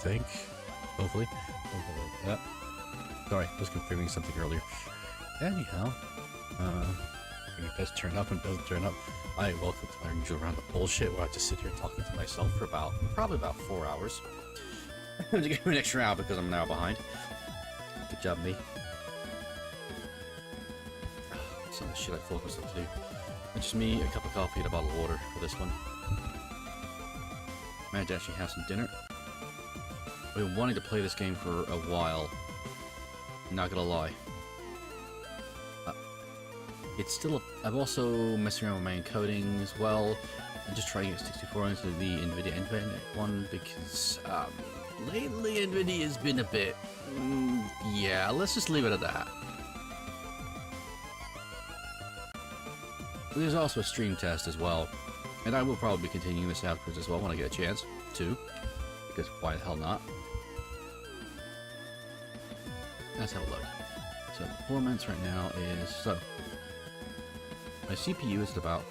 think. Hopefully. Sorry, I was confirming something earlier. Anyhow, if it does turn up and doesn't turn up, I welcome to my usual round of bullshit where I just sit here talking to myself for probably about 4 hours. To give me an extra hour because I'm now behind. Good job, me. Some of the shit I focused on to do. It's just me, a cup of coffee, and a bottle of water for this one. Managed to actually have some dinner. I've been wanting to play this game for a while. Not gonna lie. It's still I'm also messing around with my encoding as well. I'm just trying to get 64 into the NVIDIA Independent one because lately NVIDIA has been a bit... yeah, let's just leave it at that. There's also a stream test as well, and I will probably be continuing this afterwards as well when I get a chance to, because why the hell not? Let's have a look. So performance right now is my CPU is at about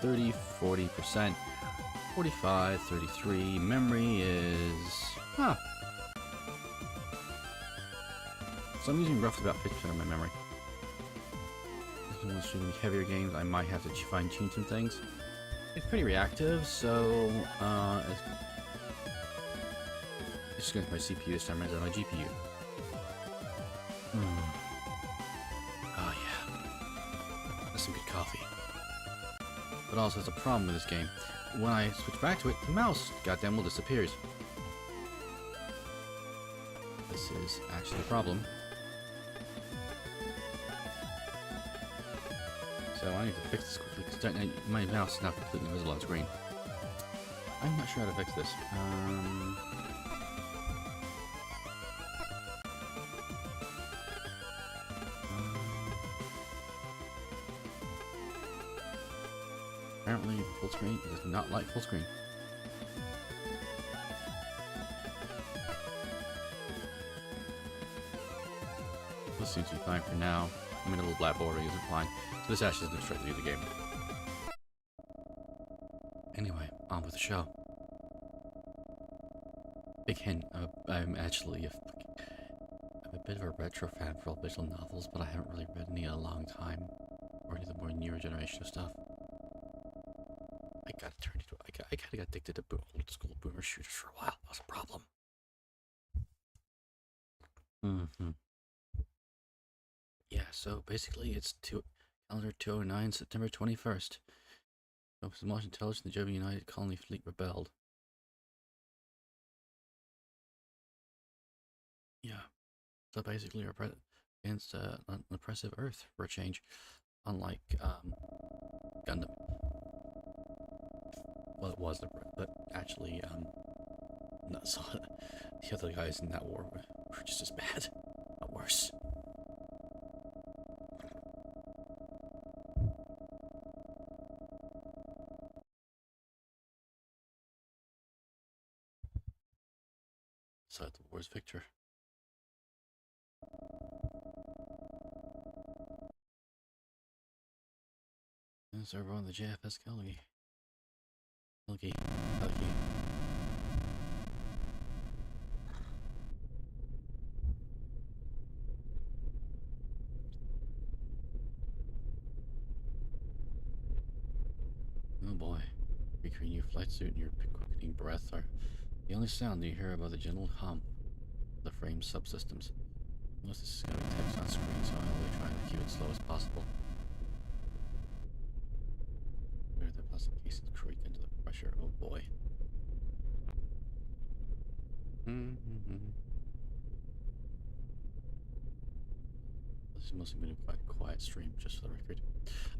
30-40%, 45-33. Memory is so I'm using roughly about 50% of my memory. If you want to stream heavier games, I might have to fine-tune some things. It's pretty reactive, so it's just going to my CPU this time rather than my GPU. Oh yeah, that's some good coffee. But also, there's a problem with this game. When I switch back to it, the mouse goddamn well disappears. This is actually a problem. So I need to fix this quickly because my mouse is now completely invisible on screen. I'm not sure how to fix this. Apparently, full screen does not like full screen. This seems to be fine for now. I mean, a little black border isn't fine. So this actually isn't straight through the game. Anyway, on with the show. Big hint, I'm actually I'm a bit of a retro fan for all visual novels, but I haven't really read any in a long time. Or any of the more newer generation of stuff. I kind of got addicted to old school boomer shooters for a while. That was a problem. Yeah, so basically it's calendar 209, September 21st. Office of Martian Intelligence, the Jovian United Colony Fleet rebelled. Yeah, so basically we're against an oppressive Earth for a change, unlike Gundam. Well, it was, but actually, no, so the other guys in that war were just as bad, not worse. So the war's victor. And so we're on the JFS Kelly. Helgi. Oh boy. Recreating your flight suit and your quickening breath are the only sound you hear above the gentle hum of the frame subsystems. Most of this is going to be text on screen, so I'm really trying to keep it slow as possible. Where the plastic cases creak into the pressure. Oh boy. This is mostly been a quite quiet stream, just for the record.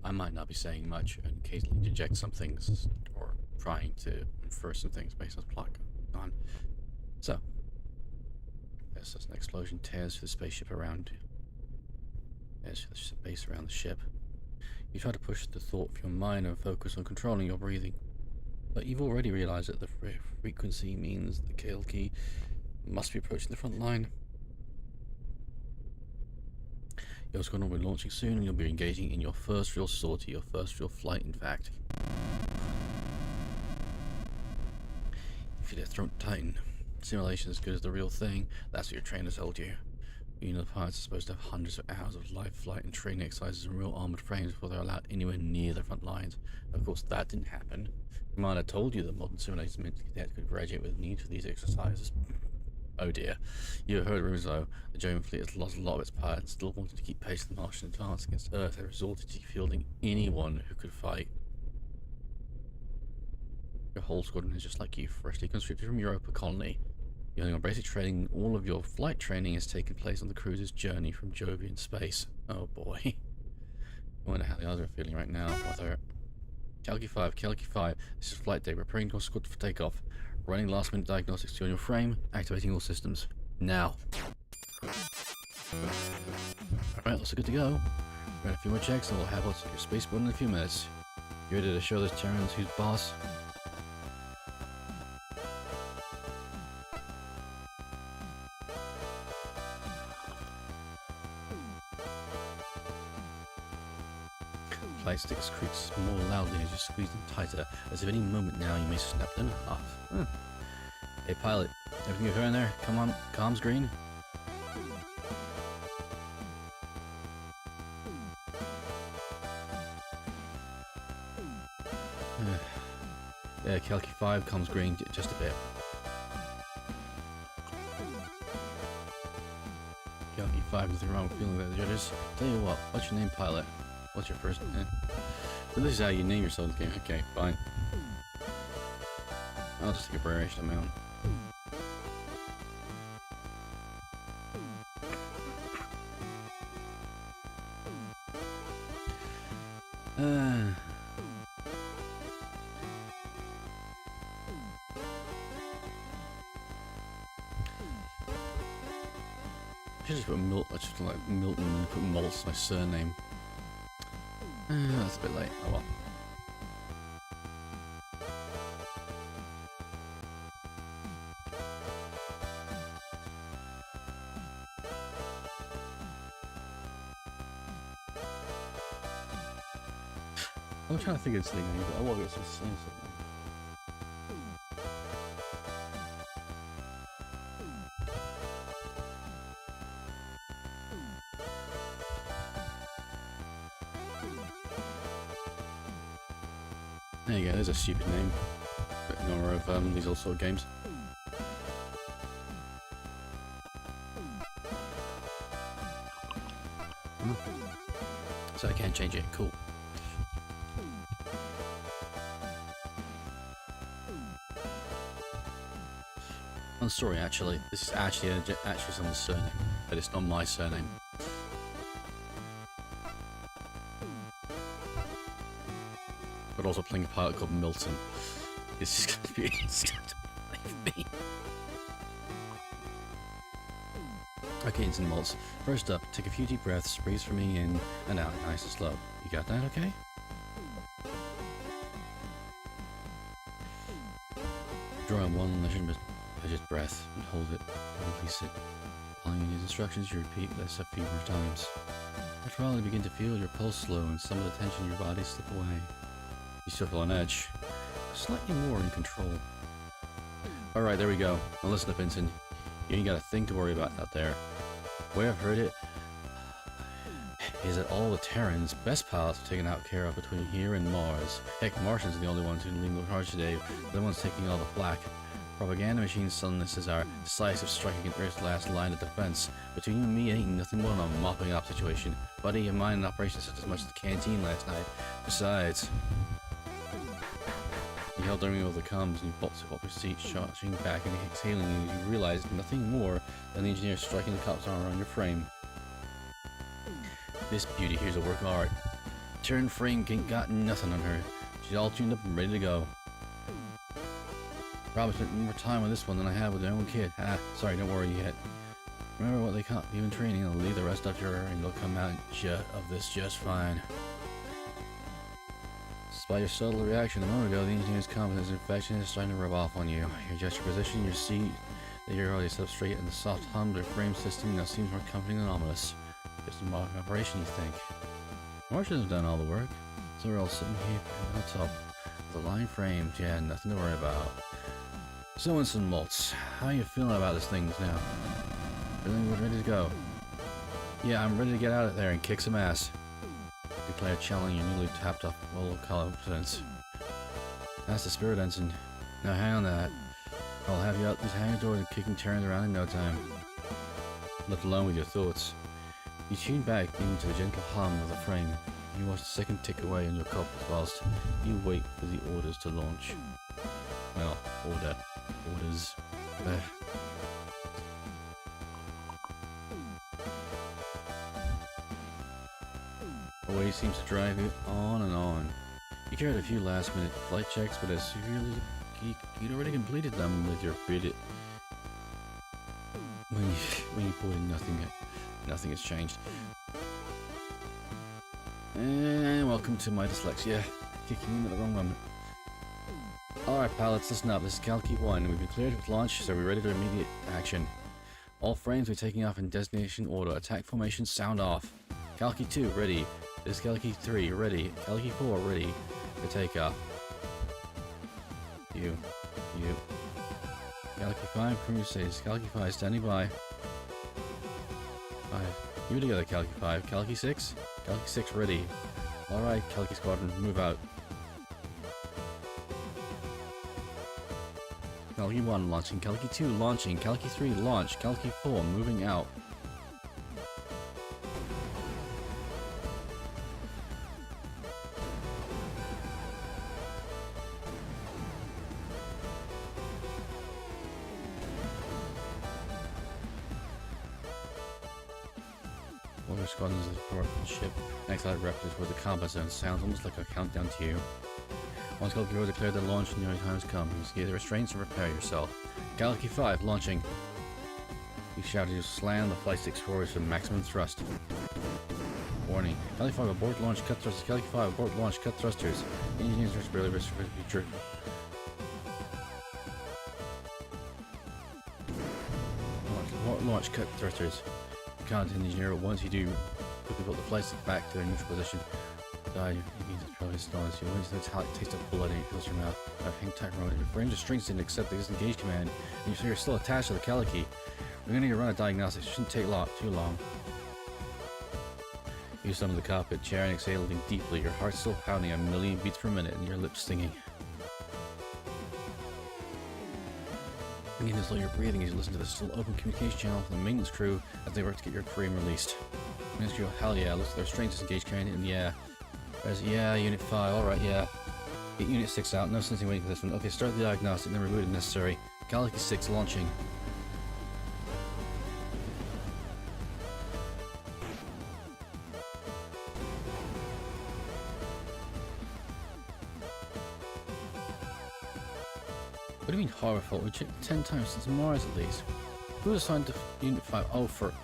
I might not be saying much and occasionally interject some things or trying to infer some things based on the plot going on. So, yes, as an explosion tears through the spaceship around you. Tears through the space around the ship. You try to push the thought of your mind and focus on controlling your breathing. But you've already realized that the frequency means the kill key must be approaching the front line. Your squadron will be launching soon and you'll be engaging in your first real sortie, your first real flight in fact. You feel your throat tighten. Simulation as good as the real thing. That's what your trainer told you. You know, the pilots are supposed to have hundreds of hours of live flight and training exercises in real armored frames before they're allowed anywhere near the front lines. Of course, that didn't happen. Commander told you that modern simulators meant cadets could graduate with need for these exercises. Oh dear. You heard rumors though. The German fleet has lost a lot of its pilots and still wanted to keep pace with the Martian advance against Earth. They resorted to fielding anyone who could fight. Your whole squadron is just like you, freshly conscripted from Europa colony. You're on basic training. All of your flight training has taken place on the cruiser's journey from Jovian space. Oh boy. I wonder how the others are feeling right now. Calci 5, this is flight day. Preparing your squad for takeoff. Running last minute diagnostics to your frame. Activating all systems. Now. Alright, looks good to go. Got a few more checks and we'll have us your spaceport in a few minutes. You ready to show those Terrans who's boss? Flight sticks creaks more loudly as you squeeze them tighter, as if any moment now you may snap them in half. Hey pilot, everything okay in there? Come on, comms green? Yeah, Calci 5 comms green just a bit. Calci 5, nothing wrong with feeling that the judges. Tell you what, what's your name, pilot? What's your first name? So this is how you name yourself in the game. Okay, fine. I'll just take a variation of my own. I should just put Milton and put Maltz, my surname. That's a bit late. Oh well. I'm trying to think of something. I want to say something. There you go, there's a stupid name. Ignore of these all sort of games. So I can't change it, cool. Fun story actually, this is actually someone's surname, but it's not my surname. But also playing a pilot called Milton. This is going to be me. Okay, instant Maltz. First up, take a few deep breaths, breathe for me in and out, nice and slow. You got that, okay? Draw on one measured breath and hold it and release it. Following these instructions, you repeat this a few more times. After a while, you begin to feel your pulse slow and some of the tension in your body slip away. You still feel on edge, slightly more in control. Alright, there we go. Now listen up, Vincent. You ain't got a thing to worry about out there. The way I've heard it is that all the Terrans' best pilots are taken out care of between here and Mars. Heck, Martians are the only ones who lead the charge today. They're the ones taking all the flak. Propaganda machines telling this is our decisive strike against Earth's last line of defense. Between you and me, it ain't nothing more than a mopping up situation. Buddy, your mind and operations just as much as the canteen last night. Besides, you held during all the comms and you bolted off your seat, charging back and exhaling, and you realized nothing more than the engineer striking the cop's armor on your frame. This beauty here's a work of art. Terran frame ain't got nothing on her. She's all tuned up and ready to go. Probably spent more time on this one than I have with their own kid. Sorry, don't worry yet. Remember what they caught you in training, and leave the rest up to her, and you'll come out of this just fine. Despite your subtle reaction a moment ago, the engineer's confidence infection is starting to rub off on you. You adjust your position, your seat, that you're already set up straight, and the soft hum of your frame system now seems more comforting than ominous. Just a mock operation, you think. Martians have done all the work, so we're all sitting here on top of the line frames. Yeah, nothing to worry about. So Ensign Maltz, how are you feeling about this thing now? Feeling ready to go? Yeah, I'm ready to get out of there and kick some ass. Declare channeling your newly tapped up full confidence. That's the spirit, Ensign. Now hang on that. I'll have you out this hangar door and kicking turns around in no time. Left alone with your thoughts. You tune back into the gentle hum of the frame. You watch the second tick away on your compass whilst you wait for the orders to launch. Well, orders. The way seems to drive you on and on. You carried a few last-minute flight checks, but as you'd already completed them with your bid. When you pulled in, nothing has changed. And welcome to my dyslexia, kicking in at the wrong moment. Alright pilots, listen up, this is Kalki 1, and we've been cleared with launch, so we're ready to immediate action. All frames are taking off in destination order. Attack formation, sound off. Kalki 2, ready. This is Kalki 3, ready. Kalki 4, ready for takeoff. You. Kalki 5, crew says. Kalki 5, standing by. 5. You together, Kalki 5. Kalki 6? Kalki 6, ready. Alright, Kalki Squadron, move out. Kalki 1 launching, Kalki 2 launching, Kalki 3 launch, Kalki 4 moving out. Water Squadron is the powerful ship. Next light rapidly toward the combat zone. Sounds almost like a countdown to you. Once Kalki 4 declared the launch and your time has come, you get the restraints and prepare yourself. Kalki 5 launching. You shout as you slam the flight sticks forward for maximum thrust. Warning. Kalki 5 abort launch, cut thrusters. Kalki 5 abort launch, cut thrusters. Engineers are barely future. Launch, cut thrusters. Contact engineer, once you do, quickly put the flight stick back to their neutral position. Die, you need to probably stall as you once the metallic taste of blood and it fills your mouth. Hang tight remote. Your brain just strings didn't accept the disengage command, and you're still attached to the Kalki. We're gonna run a diagnostics. It shouldn't take too long. You summon the cockpit chair and exhaling deeply, your heart still pounding a million beats per minute and your lips stinging. You can slow your breathing as you listen to the still open communication channel from the maintenance crew as they work to get your frame released. Maintenance crew, hell yeah, looks like their strength disengage carrying it in the air. There's, yeah, Unit 5, alright, yeah. Get Unit 6 out, no sense in waiting for this one. Okay, start the diagnostic, then reboot if necessary. Kalki 6 launching. What do you mean horrible? We checked 10 times since Mars at least. Who assigned to Unit 5? Oh, for...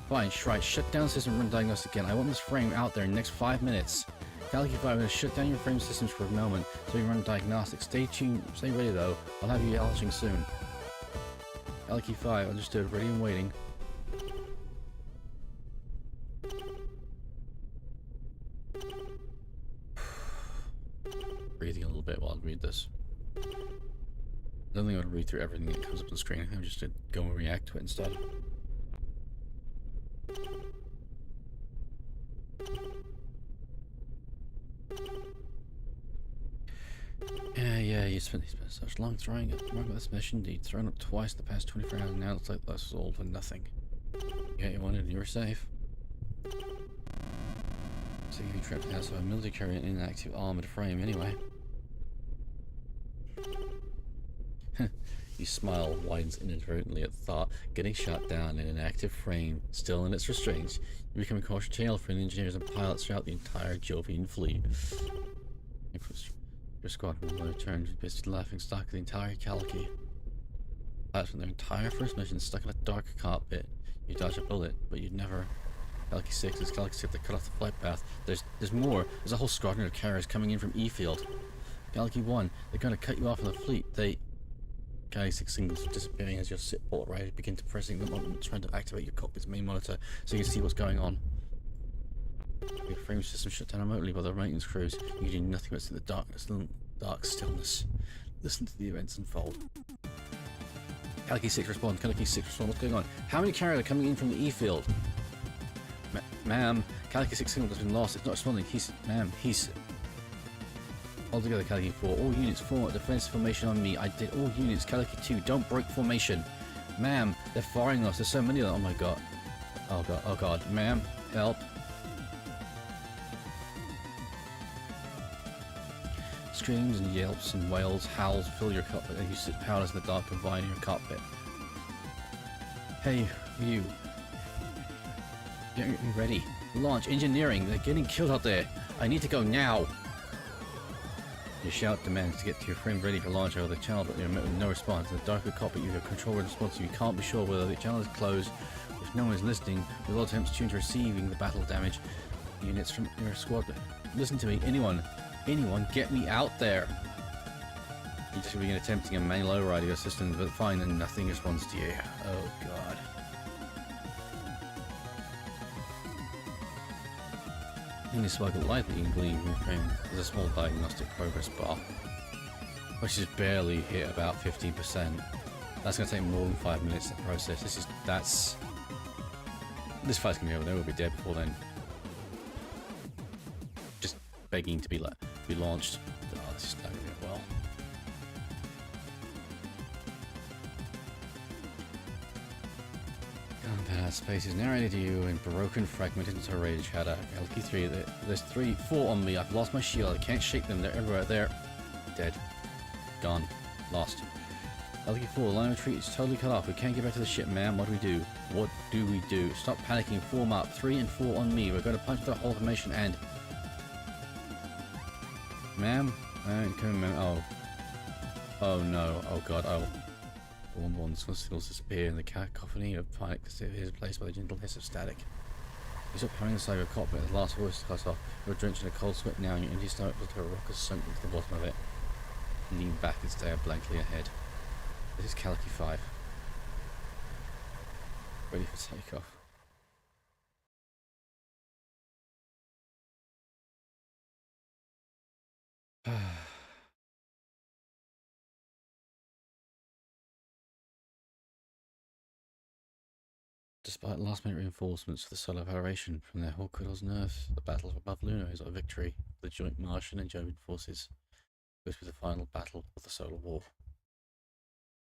Fine, right, shut down system and run diagnostic again. I want this frame out there in the next 5 minutes. Kalki 5, I'm going to shut down your frame systems for a moment so you can run diagnostics. Stay tuned, stay ready though. I'll have you launching soon. Kalki 5, understood, ready and waiting. Breathing a little bit while I read this. I don't think I want to read through everything that comes up on the screen. I'm just going to go and react to it instead. Yeah, you spent such long throwing up about this mission. You'd thrown up twice in the past 24 hours, and now it's like this is all for nothing. You got your wanted and you were safe. So you trapped in the house of a military carrier in an inactive armored frame anyway. You smile, widens inadvertently at the thought, getting shot down in an active frame, still in its restraints. You become a caution tale for the engineers and pilots throughout the entire Jovian fleet. Your squadron will return to basically laughing stock of the entire Kalki. Pilots from their entire first mission stuck in a dark cockpit. You dodge a bullet, but you'd never. Kalki 6 is Kalki 6 that cut off the flight path. There's more. There's a whole squadron of carriers coming in from E-Field. Kalki 1, they're going to cut you off from the fleet. Kalki 6 signals disappearing as your sit bolt right begin to pressing them on, trying to activate your cockpit's main monitor so you can see what's going on. Your frame system shut down remotely by the maintenance crews. You do nothing but see the darkness and dark stillness. Listen to the events unfold. Calico 6 respond. Calico 6 respond. What's going on? How many carriers are coming in from the E field? Ma'am, Calico 6 signal has been lost. It's not responding. He's... Altogether, Calico 4. All units form a defensive formation on me. I did all units. Calico 2, don't break formation. Ma'am, they're firing us. There's so many of them. Oh my god. Oh god. Oh god. Ma'am, help. Screams and yelps and wails, howls fill your cockpit as you sit powerless in the dark confine in your cockpit. Hey, you. Get me ready. Launch, engineering. They're getting killed out there. I need to go now. Your shout demands to get to your frame ready for launch over the channel, but you're met with no response. In the darker cockpit, you have control response. You can't be sure whether the channel is closed. If no one is listening, with all attempts tuned to receiving the battle damage units from your squad. Listen to me, anyone, get me out there. You just begin attempting a manual override of your system, but fine, and nothing responds to you. Oh god. In this spark of light that you can glean from your frame, there's a small diagnostic progress bar, which is barely hit about 15%. That's going to take more than 5 minutes to process. This fight's going to be over. They will be dead before then. Just begging to be launched. Oh, this is not going to go well. Combat space is narrated to you in broken, fragmented, and serrated chatter. LQ3, there's 4 on me. I've lost my shield. I can't shake them. They're everywhere. They're dead. Gone. Lost. LQ4, line of retreat is totally cut off. We can't get back to the ship, ma'am. What do we do? What do we do? Stop panicking. Form up. 3 and 4 on me. We're going to punch the whole formation and... Ma'am? Oh. Oh no. Oh god. Oh. One signals disappear in the cacophony of panic is replaced by the gentle hiss of static. You stop hurrying inside your cockpit, the last voice cuts off. You're drenched in a cold sweat now, and your empty stomach feels like a rock has sunk into the bottom of it. You lean back and stare blankly ahead. This is Calico 5. Ready for takeoff. Despite last-minute reinforcements for the Solar Federation from their Hawkwiddle's nerves, the battle above Luna is our victory. The joint Martian and Jovian forces goes with the final battle of the Solar War.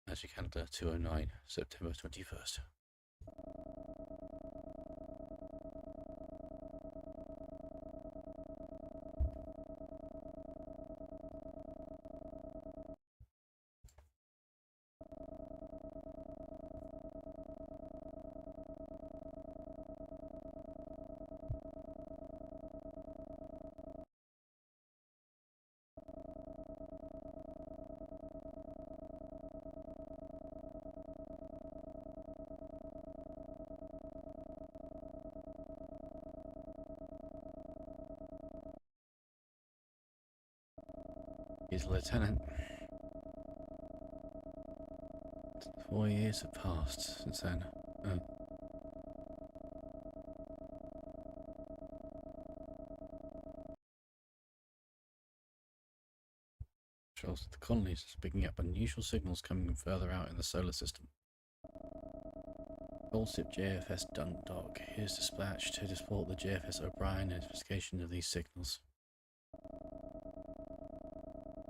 Magic Canada 209, September 21st. He's a lieutenant. 4 years have passed since then. Patrols of the colonies is picking up unusual signals coming from further out in the solar system. Old ship JFS Dundalk is dispatched to support the JFS O'Brien in investigation of these signals.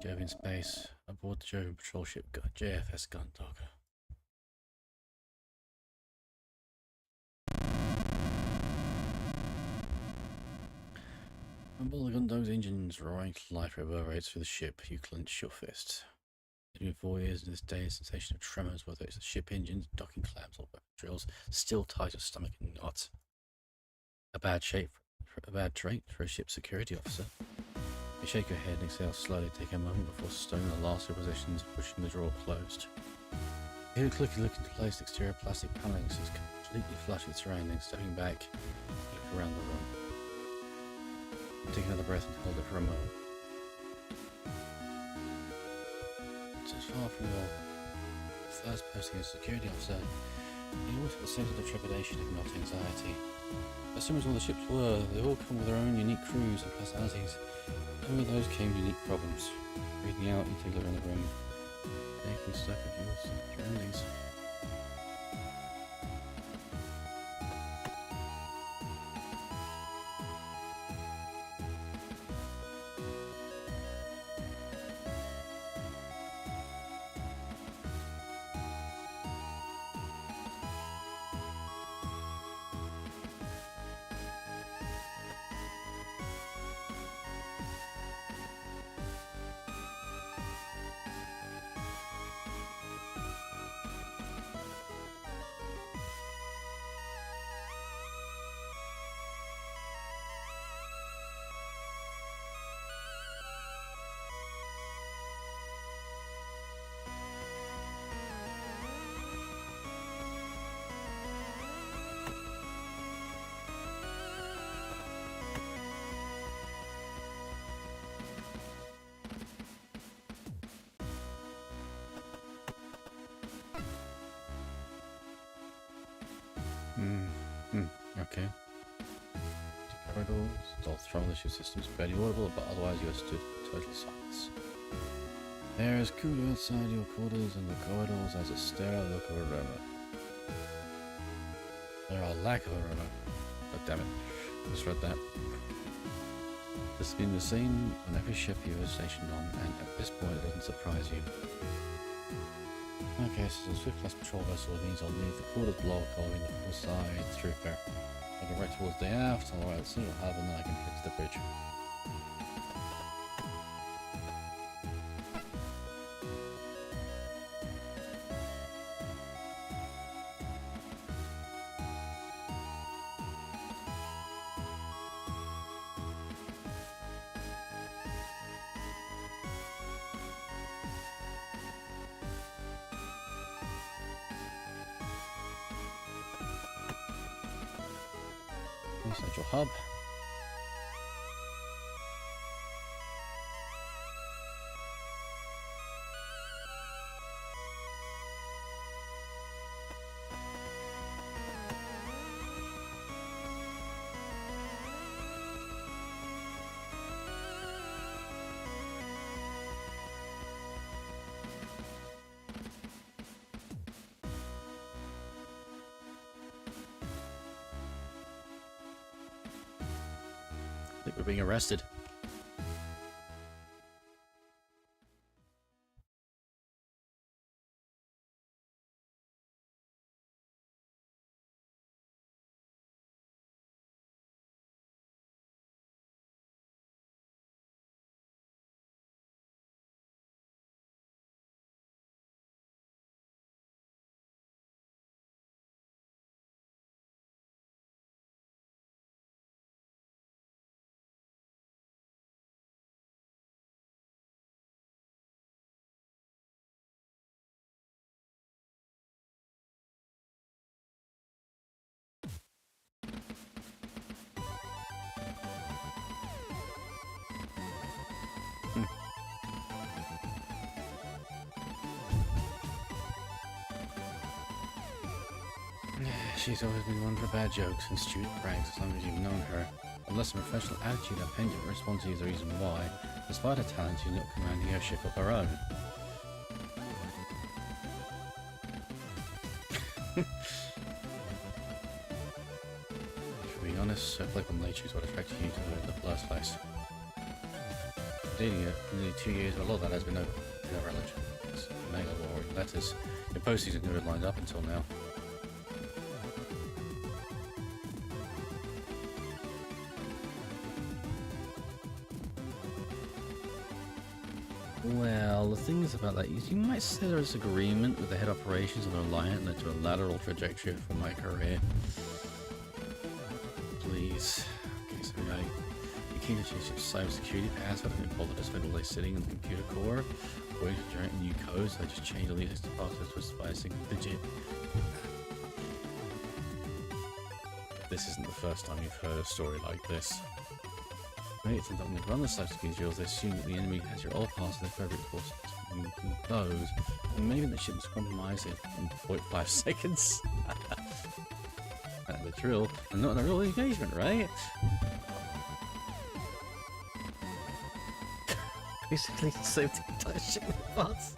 Jovian space aboard the Jovian patrol ship JFS Gundog. When all the Gundog's engines roaring to life reverberates through the ship, you clench your fists. It's been 4 years to this day, a sensation of tremors, whether it's the ship engines, docking clamps, or weapon drills, still tight to stomach and knots. A bad trait for a ship security officer. You shake your head and exhale slowly, take a moment before stowing the last of positions, pushing the drawer closed. You hear a clicky look into place, exterior plastic paneling is completely flush with surroundings. Stepping back, you look around the room. Take another breath and hold it for a moment. So far from your first posting as security officer, you always have a sense of trepidation if not anxiety. As soon as all the ships were, they all come with their own unique crews and personalities. And with those came unique problems. Breathing out, you take a look around the room. Anything stuck with your surroundings. Okay. Corridors, all throttle systems barely audible, but otherwise you are stood totally silence. There is cool outside your quarters and the corridors as a sterile look of aroma. There are lack of aroma. Oh damn it. Just read that. This has been the same on every ship you were stationed on, and at this point it doesn't surprise you. Okay, so the Swift class patrol vessel means I'll leave the quarters block following the full side trooper. I'll go right towards the aft, I'll right see what happens, and then I can fix the bridge. Central hub. I think we're being arrested. She's always been one for bad jokes and stupid pranks as long as you've known her. Unless a professional attitude and pendant response is the reason why, despite her talent, she's not commanding her ship of her own. To be honest, her playful nature is what attracted you to her in the first place. Dating her for nearly 2 years, a lot of that has been over her religion. It's mail or in letters. Your posties have never lined up until now. Well, the thing is about that is you might say there is agreement with the head operations of the Reliant led to a lateral trajectory for my career. Please. Okay, so you keen to change your cybersecurity password. I didn't bother to spend all day sitting in the computer core, waiting to generate new codes, so I just changed all the existing passwords twisted by a single digit. This isn't the first time you've heard a story like this. Mates and don't run the cybersecurity drills, they assume that the enemy has your old pass and their favorite course from those, and maybe the ship's compromised in 0.5 seconds. The drill, and not a real engagement, right? Basically, saved the entire ship with parts.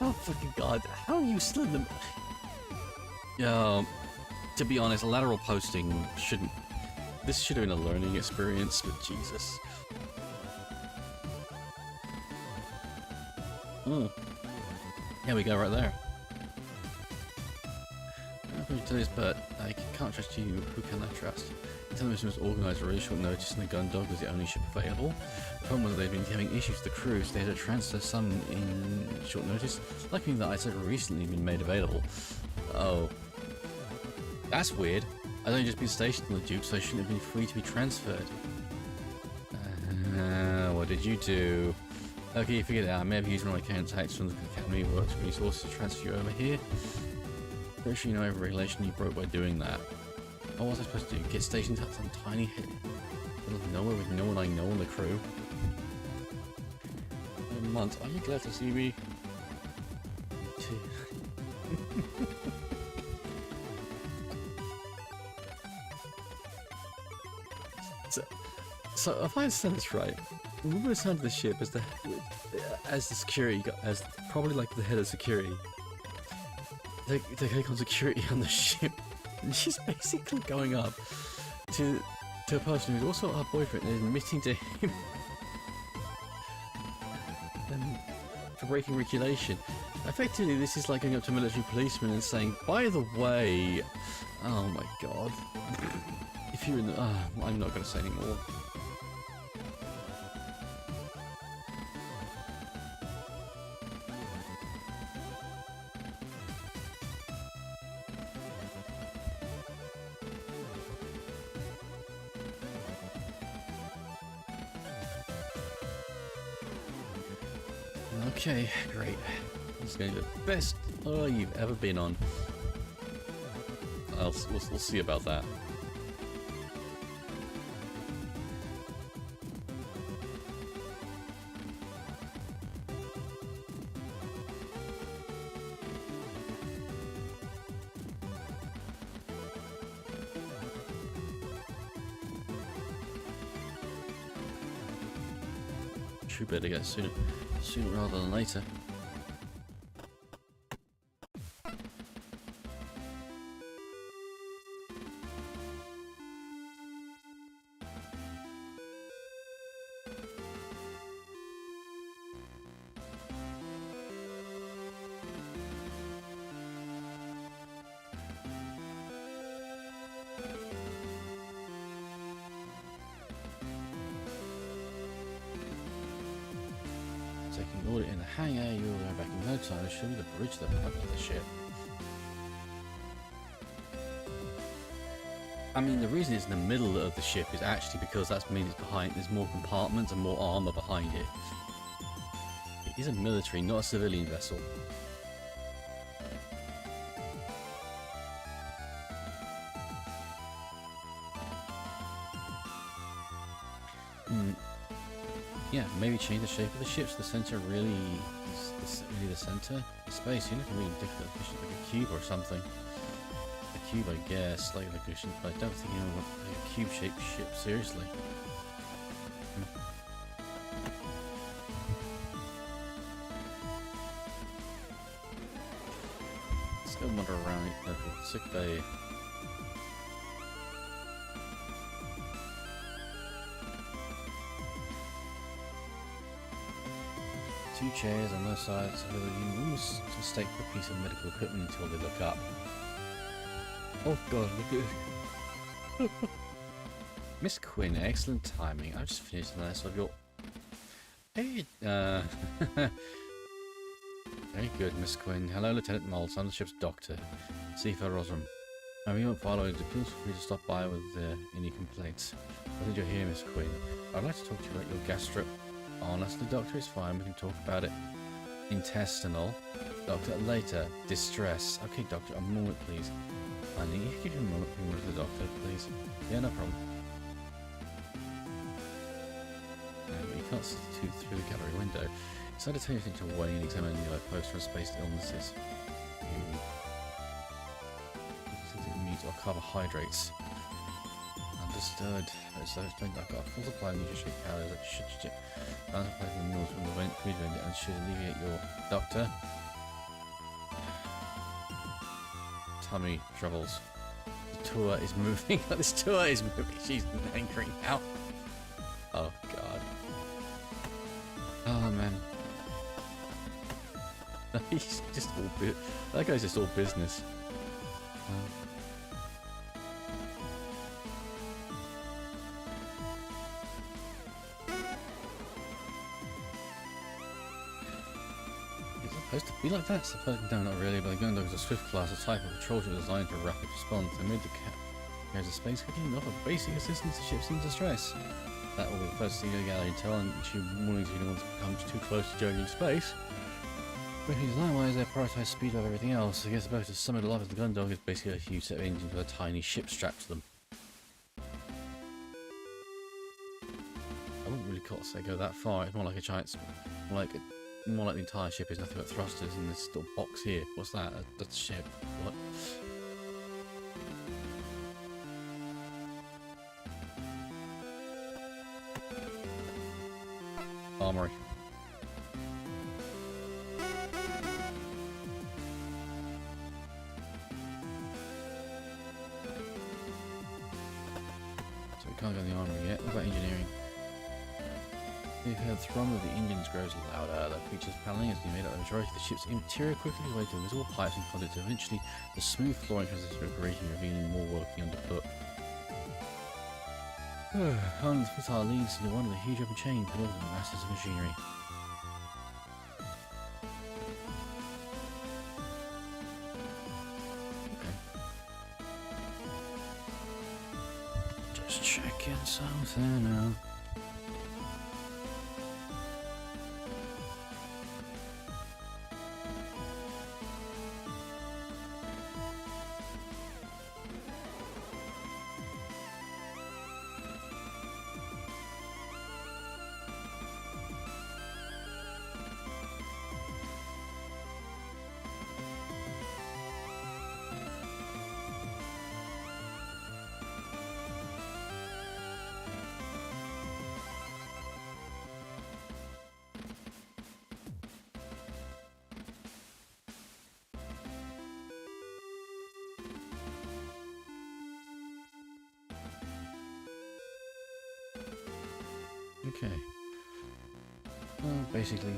Oh fucking god, how are you still in them? Yeah, to be honest, lateral posting shouldn't. This should have been a learning experience, but Jesus. Oh. Here we go, right there. But I can't trust you. Who can I trust? The television was organised at really short notice, and the Gundog was the only ship available. The problem was that they'd been having issues with the crew, so they had to transfer some in short notice. Lucky that I'd recently been made available. Oh. That's weird. I'd only just been stationed on the Duke, so I shouldn't have been free to be transferred. What did you do? Okay, you figured it out. I may have used one of my contacts from the Academy Works resources to transfer you over here. Pretty sure you know every regulation you broke by doing that. What was I supposed to do? Get stationed at some tiny hit middle of nowhere with no one I know on the crew? Months. Are you glad to see me? So if I understand this right, the woman assigned to the ship as the security, as probably like the head of security, they take on security on the ship, and she's basically going up to a person who's also her boyfriend and admitting to him for breaking regulation. Effectively, this is like going up to a military policeman and saying, by the way, oh my god, if you're in the, I'm not going to say anymore. Okay, great. This is going to be the best you've ever been on. We'll see about that. Should better get sooner rather than later. Taking order in the hangar, you'll go back in no time. Show me the bridge that up to the ship. I mean, the reason it's in the middle of the ship is actually because that means it's behind. There's more compartments and more armor behind it. It is a military, not a civilian vessel. Yeah, maybe change the shape of the ship so the center really is really the center of space. You know, really difficult, like a cube or something. A cube, I guess, like a cushion, but I don't think you want a cube-shaped ship. Seriously. Let's go wander around the sick bay. Two chairs on both sides of the rooms to stake for a piece of medical equipment until they look up. Oh god, look at it. Miss Quinn, excellent timing. I've just finished the last of your... Hey, very good, Miss Quinn. Hello, Lieutenant Maltz. I'm the ship's doctor, Seafarer Rosram. We won't follow it. Please feel free to stop by with any complaints. I think you're here, Miss Quinn. I'd like to talk to you about your gastro... Honestly, Doctor, it's fine. We can talk about it. Intestinal. Doctor, later. Distress. Okay, Doctor, a moment, please. I need you to give me a moment with the Doctor, please. Yeah, no problem. You can't see through the gallery window. Decide to take anything to Wayne and examine the yellow poster on space illnesses. Meat or carbohydrates. Understood. So explained I've got a full supply of nutrition calories that should balance the meals from the food vendor and should alleviate your doctor tummy troubles. The tour is moving. This tour is moving. She's angry now. Oh god. Oh man. He's just all that guy's just all business. Supposed to be like that? No, not really, but the Gundog is a swift class, a type of patrol ship designed for rapid response. They made the carriers of space quickly offer basic assistance to ships in distress. That will be the first thing the gallery tell, and she warnings anyone comes too close to joining space. But design-wise, they prioritize speed over everything else. I guess about to sum it all up as the Gundog is basically a huge set of engines with a tiny ship strapped to them. I wouldn't really say go that far. It's more like a giant, more like the entire ship is nothing but thrusters in this little box here. What's that? That's a ship. What? armory. So we can't go in the armory yet. What about engineering? The thrum of the engines grows louder. The creature's paneling has been made up. The majority of the ship's interior quickly gives way to visible pipes and conduits. Eventually, the smooth flooring transitions to a grating, revealing more working underfoot. One of the footile leads into one of the huge open chain, built with masses of machinery. Okay. Just checking something out. Okay. Well, basically,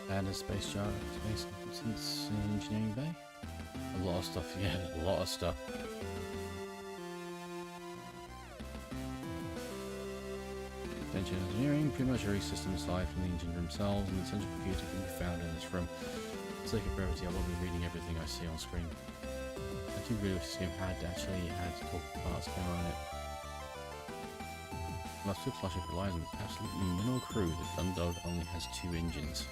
standard space jar, space since engineering bay. A lot of stuff, yeah, a lot of stuff. Attention engineering, pretty much every system aside from the engine themselves and the central computer can be found in this room. For the sake of brevity, I won't be reading everything I see on screen. I do really wish this game had to talk parts going on in it. My Swift Flush relies on its absolutely minimal crew. The Dundog only has 2 engines.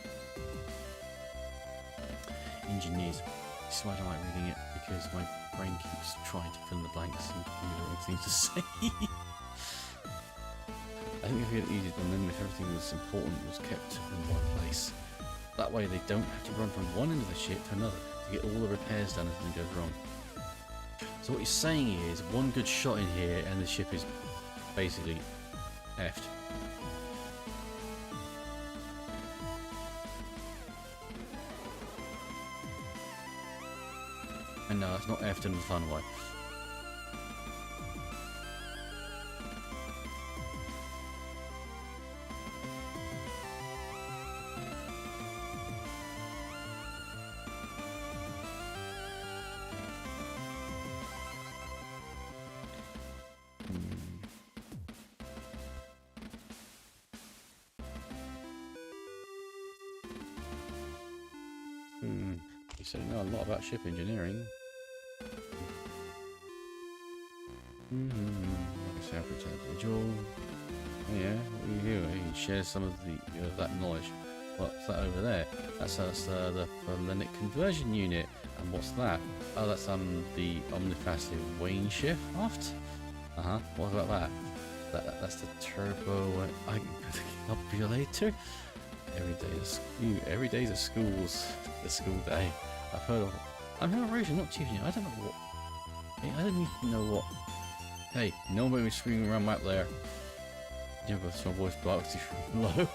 Engineers. This is why I don't like reading it, because my brain keeps trying to fill in the blanks and give me the wrong things to say. I think if we had it easier done, then if everything that's important was kept in one place. That way they don't have to run from one end of the ship to another to get all the repairs done if anything goes wrong. So what you're saying is, one good shot in here and the ship is basically effed. And no, that's not effed in the fun way. You said you know a lot about ship engineering. Like I say, average individual. Oh yeah, what do? You can share some of that knowledge. What's that over there? That's the Hellenic conversion unit. And what's that? Oh, that's the omnifaceted Wayne shift aft. What about that? That's the turbo. I can help you later. Every day's a school day. I've heard of it. I'm having a version, not chief. I don't know what. Hey, I don't even know what. Hey, nobody screaming around map there. Yeah, but my voice barks you from below. You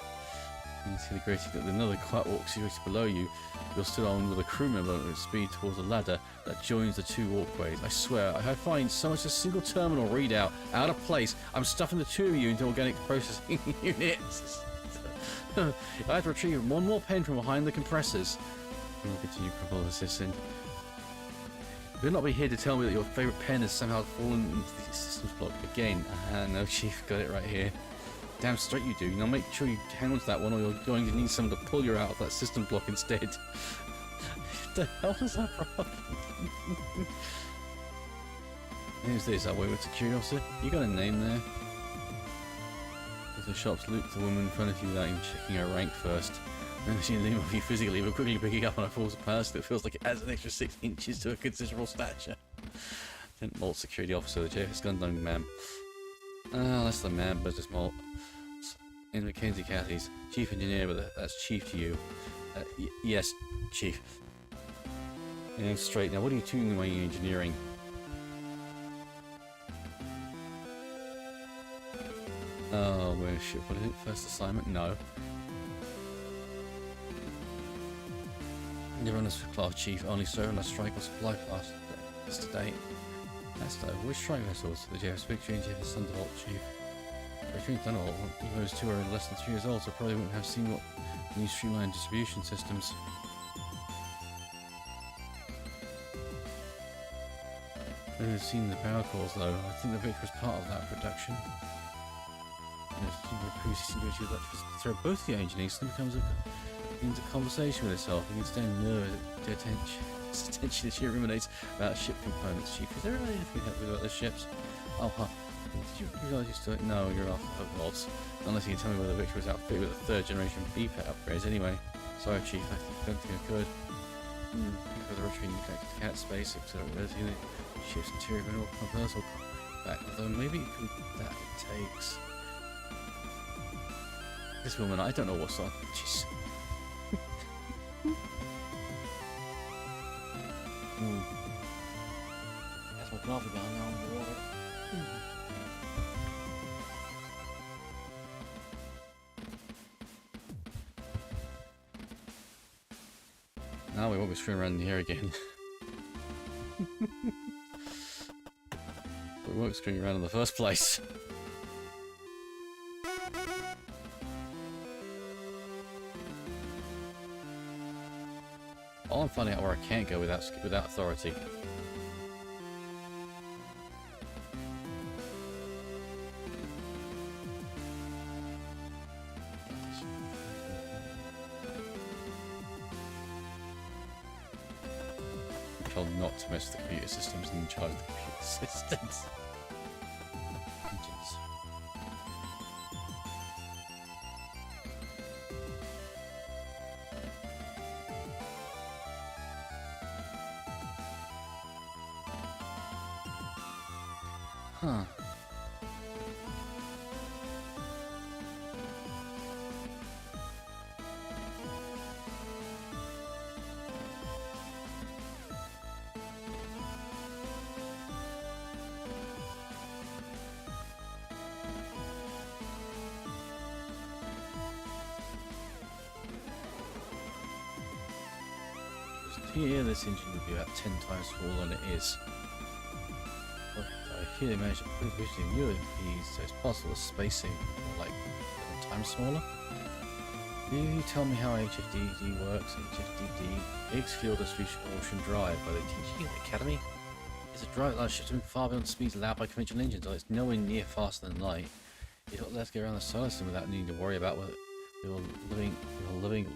can see the grating that another quiet walks you below you. You're still on with a crew member at speed towards a ladder that joins the 2 walkways. I swear, I find so much a single terminal readout out of place. I'm stuffing the 2 of you into organic processing units. I have to retrieve one more pen from behind the compressors. We'll continue Proposal Assistant. You'll not be here to tell me that your favourite pen has somehow fallen into the systems block again. No, Chief, got it right here. Damn straight you do. Now make sure you hang on to that one, or you're going to need someone to pull you out of that system block instead. What the hell is that problem? Who's this? Our wayward security officer? You got a name there? If the shops loop the woman in front of you without even checking her rank first. And she didn't move you physically, but quickly picking up on a false person that feels like it adds an extra 6 inches to a considerable stature. Didn't Malt security officer, the JFS Gundam man. That's the man, but just Malt. In Mackenzie Cathy's chief engineer, but that's chief to you. Yes, chief. And straight. Now, what are you doing when you're engineering? Oh, where should I put it? First assignment? No. The runners class chief only serve on a strike or supply class today. That's the which strike vessels? The JF's Victory and JF's Thunderbolt chief. Victory and Thunderbolt, even those two are less than 3 years old, so probably wouldn't have seen what new streamlined distribution systems. I haven't seen the power cores though. I think the Victory was part of that production. Throw both the engineers and becomes into conversation with itself. You can stand nerve to attention as she ruminates about ship components. Chief, is there really anything help with about the ships? Oh, huh. Did you realise you still? No, you're off the hook, Lots. Unless you can tell me whether Victor was outfitted with a 3rd generation BPET upgrades. Anyway, sorry, Chief. I don't think I could. For the retreating connected to cat space, etc. Unit ship's interior and all personal back. Although maybe that it takes. This woman, I don't know what's on. Jeez. That's my coffee down now in the water. Now we won't be screwing around in here again. But we won't screwing around in the first place. I'm finding out where I can't go without authority. I'm told not to mess with the computer systems and in charge of the computer systems. Huh. Here, this engine would be about 10 times smaller than it is. I hear they managed to put visually new MPs, so it's possible spacing like 7 times smaller. Can you tell me how HFDD works? HFDD, Higgs Field Distribution Drive by the TG Academy. It's a drive that ships move far beyond speeds allowed by conventional engines, although it's nowhere near faster than light. It will let us get around the solar system without needing to worry about whether we will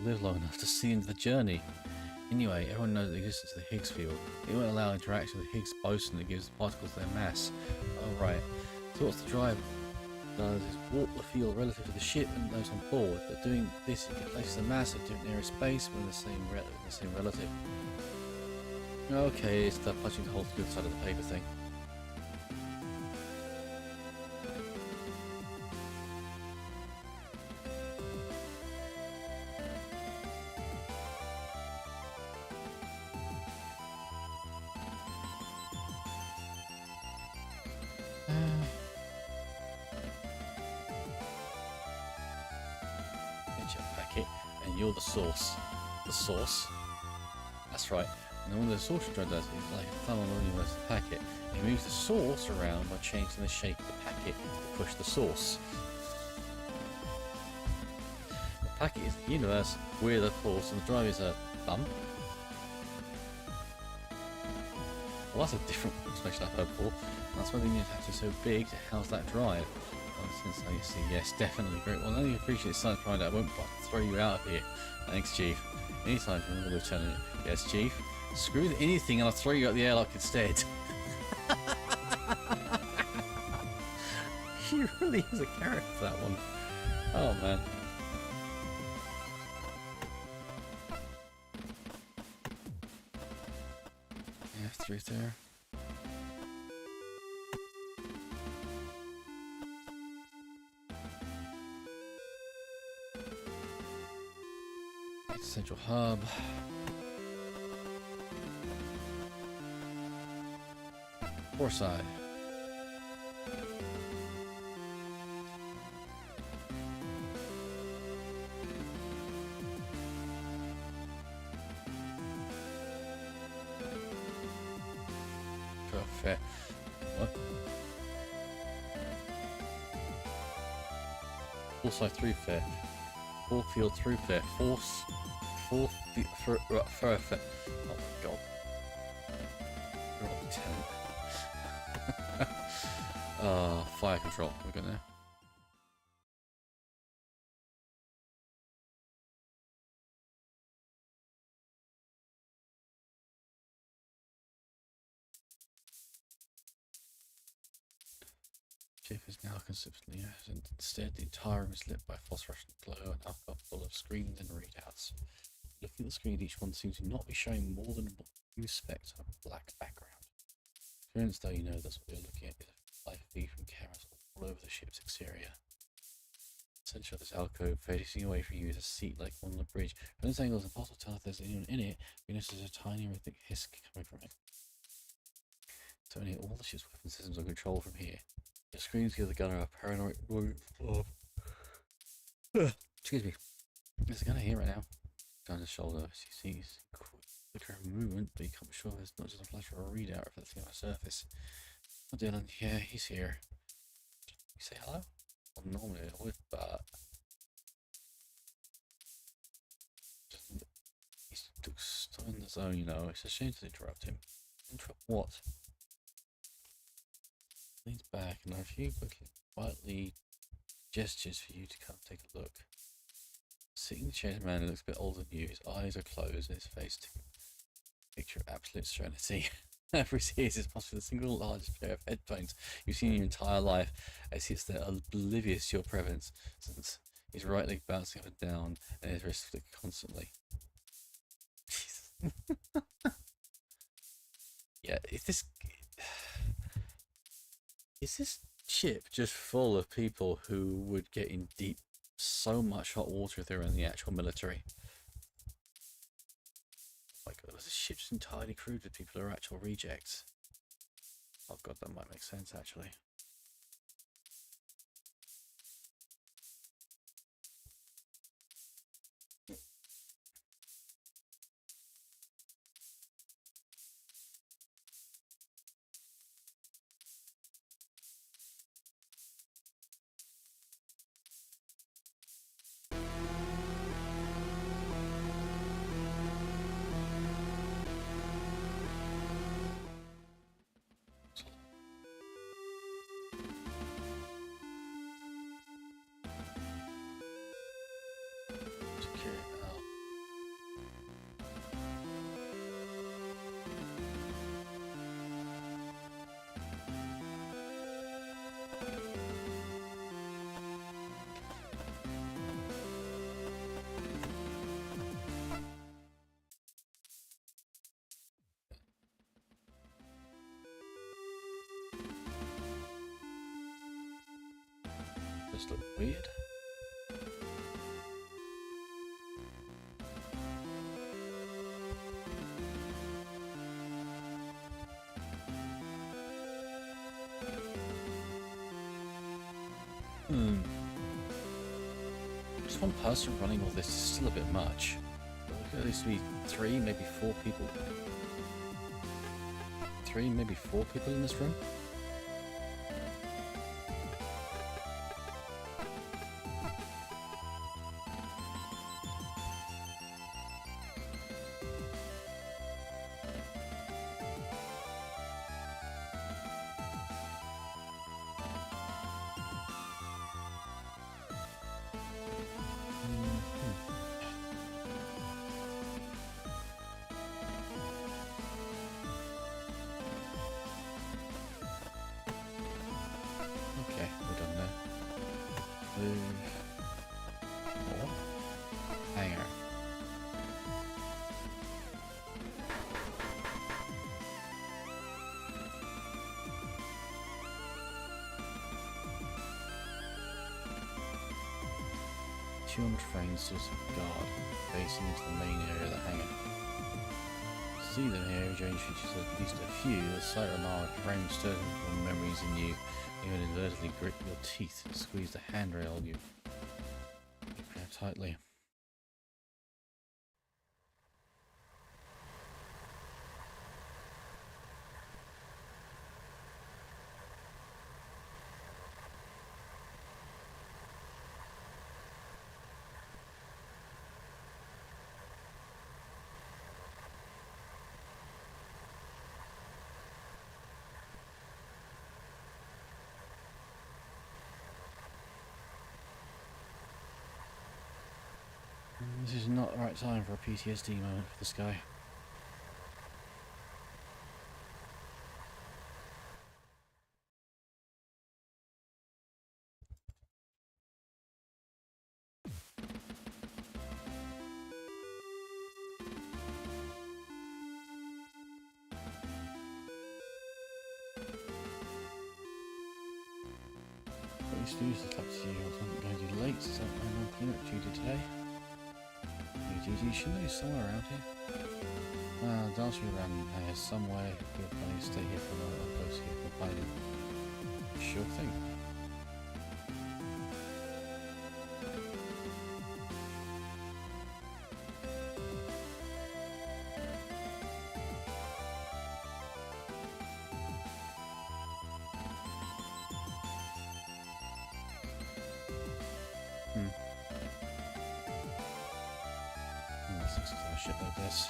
live long enough to see into the journey. Anyway, everyone knows the existence of the Higgs field. It won't allow interaction with the Higgs boson that gives the particles their mass. Oh right. So what's the drive does is warp the field relative to the ship and those on board, but doing this it replaces the mass of different area of space when the same relative. Okay, it's the punching holes to the side of the paper thing. And you're the source. The source? That's right. And what the source drive does is like a thumb on the universe of the packet. It moves the source around by changing the shape of the packet to push the source. The packet is the universe, we're the force, and the drive is a thumb. Well, that's a different explanation I've heard before. That's why the unit has to be so big to house that drive. Since I see, yes, definitely great. Well, I really appreciate it. Science Pride. I won't throw you out of here. Thanks, Chief. Anytime, remember, Lieutenant. Yes, Chief. Screw anything, and I'll throw you out the airlock instead. She really is a character, that one. Oh man. Yeah, through there. Central hub. Port side. fair. What? Full side through fair. Full field through fair. Full fair. Oh my god. You're on Lieutenant. Fire control. We're gonna. Ship is now consistently and instead the entire room is lit by phosphorescent glow and alcohol full of screens and readouts. Looking at the screen, each one seems to not be showing more than one blue speck on a black background. Appearance, though, you know that's what you're looking at is a live feed from cameras all over the ship's exterior. Essentially, this alcove facing away from you is a seat like one on the bridge. From this angle, it's impossible to tell if there's anyone in it, but you notice there's a tiny rhythmic hiss coming from it. So only all the ship's weapon systems are controlled from here. The screams give the gunner a paranoid of excuse me. There's a gunner here right now. Down his shoulder, he sees the current movement, but he can't be sure it's not just a flash or a readout if that's on the surface. Oh, Dylan, yeah, he's here. You say hello? Well, normally I would, but he's still in the zone, you know. It's a shame to interrupt him. Interrupt what? Leans back, and a few quietly gestures for you to come take a look. Sitting in the chair, man who looks a bit older than you. His eyes are closed, and his face a picture of absolute serenity. Every sees is possibly the single largest pair of headphones you've seen in your entire life, as he is there oblivious to your presence, since his right leg bouncing up and down, and his wrist flick constantly. Yeah, is this ship just full of people who would get in deep so much hot water if they were in the actual military? Oh my god, this ship's entirely crewed with people who are actual rejects. Oh god, that might make sense actually. This look weird. Just one person running all this is still a bit much. There at least be 3, maybe 4 people. 3, maybe 4 people in this room? Okay, we're done there. Move. More. Hanger. Two frames just a guard facing into the main area of the hangar. See them here, Jane features at least a few. The sight of our frame stirring from memories in you. Even inadvertently grip your teeth and squeeze the handrail you grab tightly. is not the right time for a PTSD moment for this guy. Studios is up to you. I'm going to be late, so I'm cleanup duty today. New duty, should know somewhere around here. Well, Darcy around here somewhere. Good place. Stay here for a while. I'll go see if I can find him. Sure thing. Shit like this.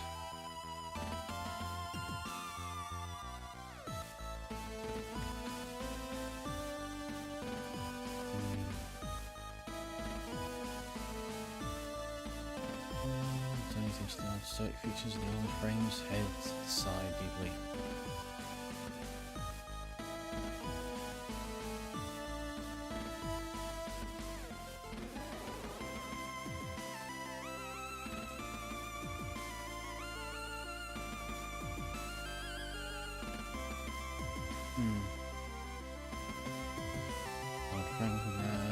Anything to the stoic features of the old frames, heads, sigh deeply.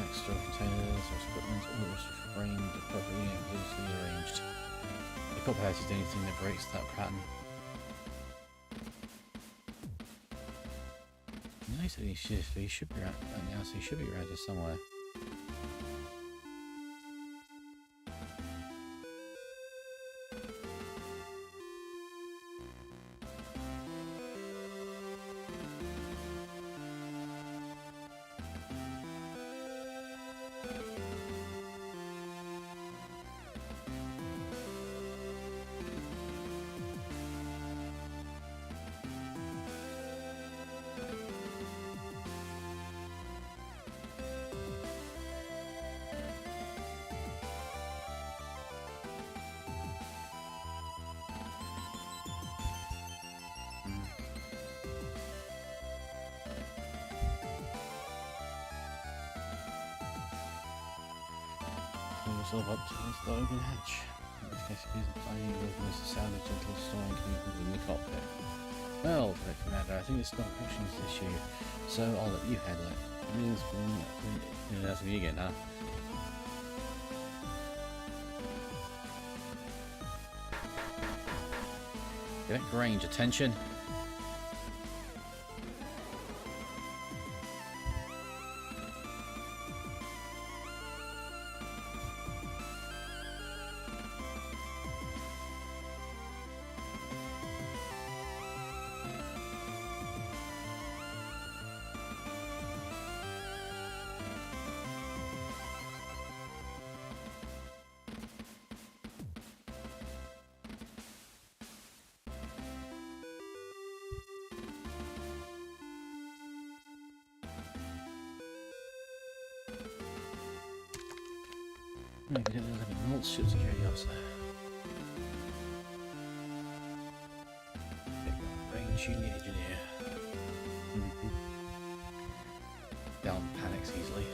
Extra containers or equipment, all framed appropriately and loosely arranged. The copper is anything that breaks that pattern. Nice that he should be around now, so he should be around here somewhere. Yourself up towards the open hatch. In this case, it isn't tiny, recognize the sound of gentle snoring coming from the cockpit. Well, Commander, I think it's not a questions issue, so I'll let you handle it. That's what you get now. Get range, attention. Maybe get a little multitude security officer. Range junior engineer. Down panics easily.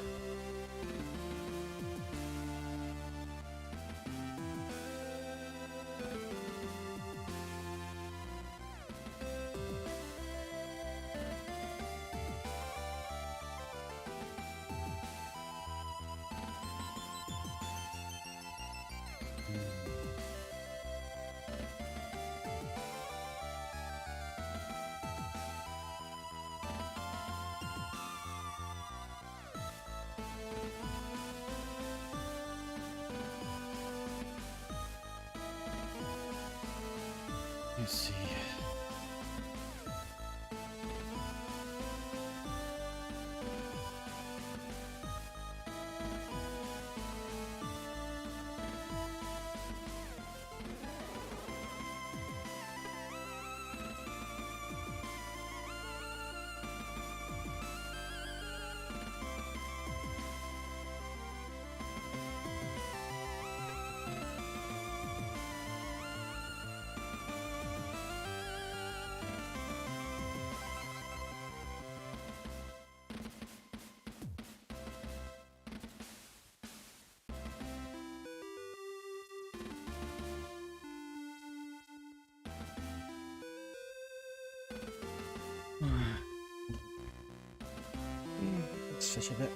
such a bit.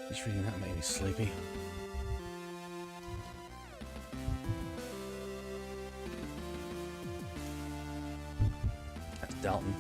Just reading that made me sleepy. That's Dalton.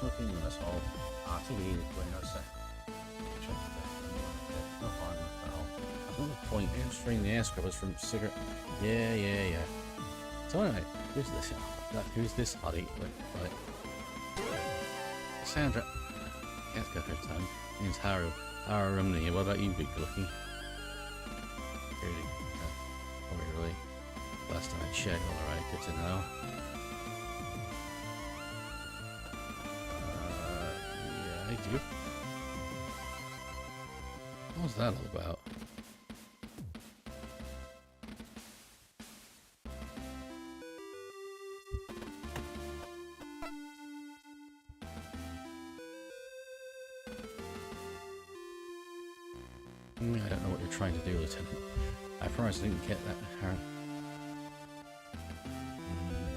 Smoking in this hole. I think he needed to notice that. Check that. No harm, no foul. That's another point. Hamstring the ass covers from cigarette. Yeah. So anyway, who's this? Who's this hottie? Right. Sandra. Can't get her time. Name's Haru. Haru Rumney. What about you, good looking? Really? Oh, really? Last time I checked. Alright, good to know. I do. What was that all about? I don't know what you're trying to do, Lieutenant. I promise I didn't get that.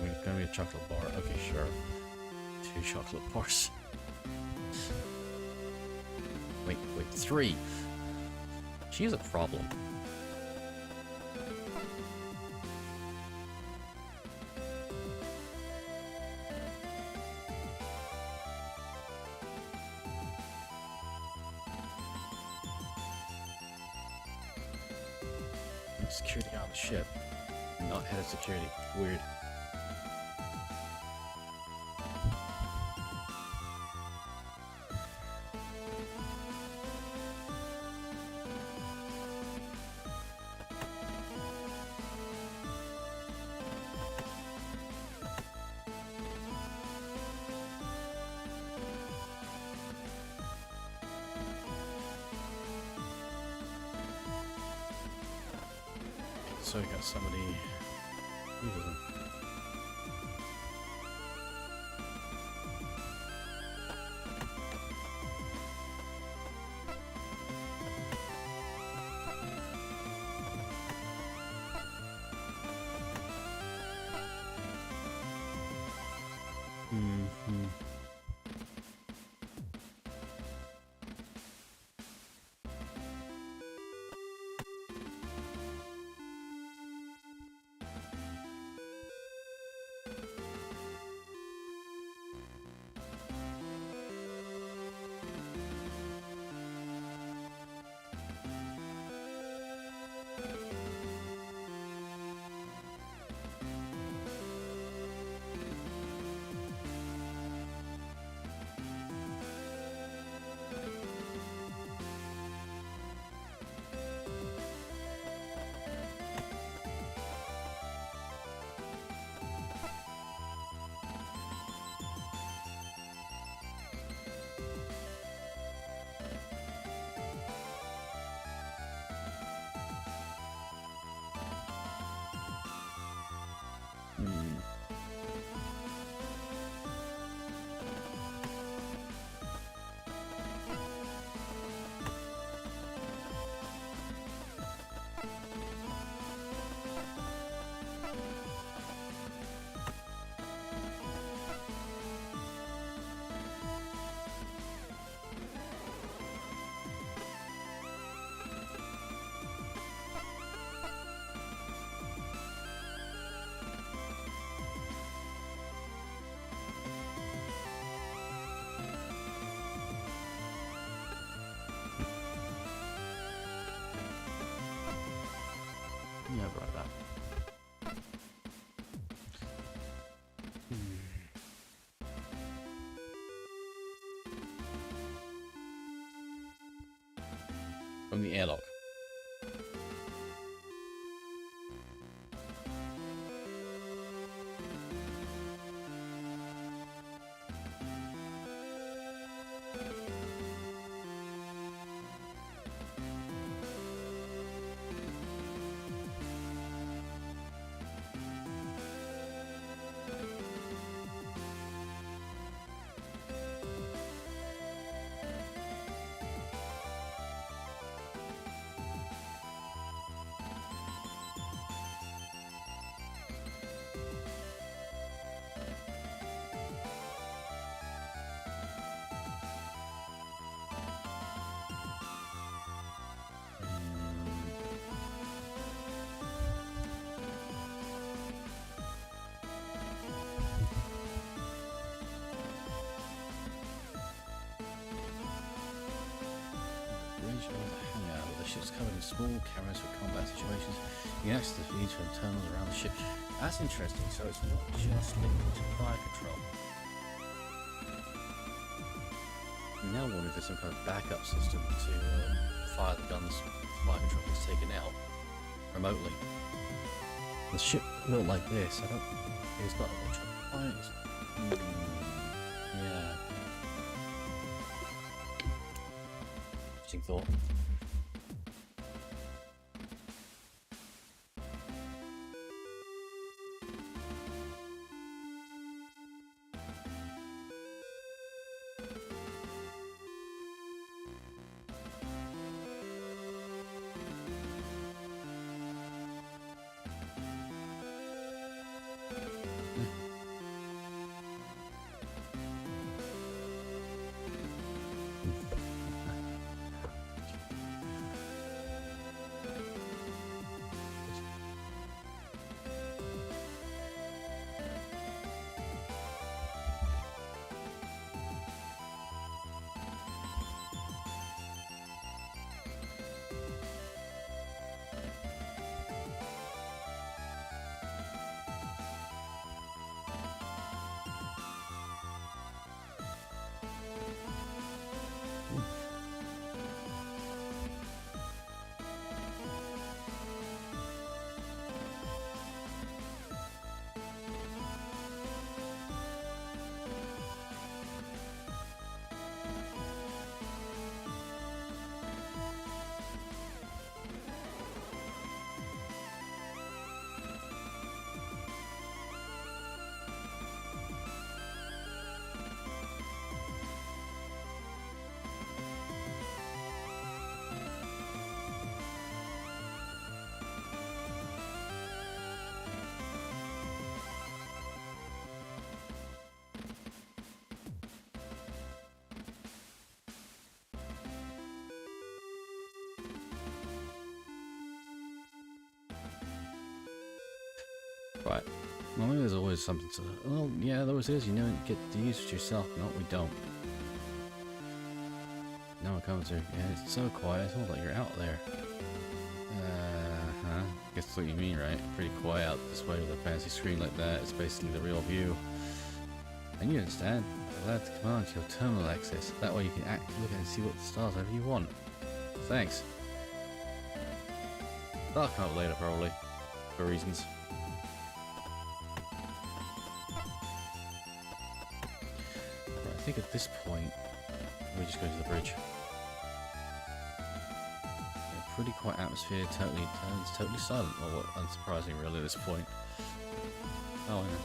We're gonna be a chocolate bar. Okay, sure. 2 chocolate bars. Wait, 3. She's a problem. Security on the ship. Not head of security. Weird. So we got somebody. Who is it? Yeah, right that. From the airlock. ship's covered in small cameras for combat situations. You can access the feeds from terminals around the ship. That's interesting, so it's not just linked to fire control. Now I wonder if there's some kind of backup system to fire the guns fire control is taken out remotely. The ship built like this, I don't... It's got electronic fires. Yeah. Interesting thought. Right. Well, maybe there's always something to... Well, yeah, there always is. You know, you get to use it yourself. No, we don't. No one comes here. Yeah, it's so quiet. It's almost like you're out there. Guess that's what you mean, right? Pretty quiet out this way with a fancy screen like that. It's basically the real view. And you understand. Allow to command your terminal access. That way you can look at and see what the stars whatever you want. Thanks. That'll come up later, probably. For reasons. I think at this point, we just go to the bridge. A pretty quiet atmosphere, totally silent. Well, unsurprising really at this point. Oh, yeah.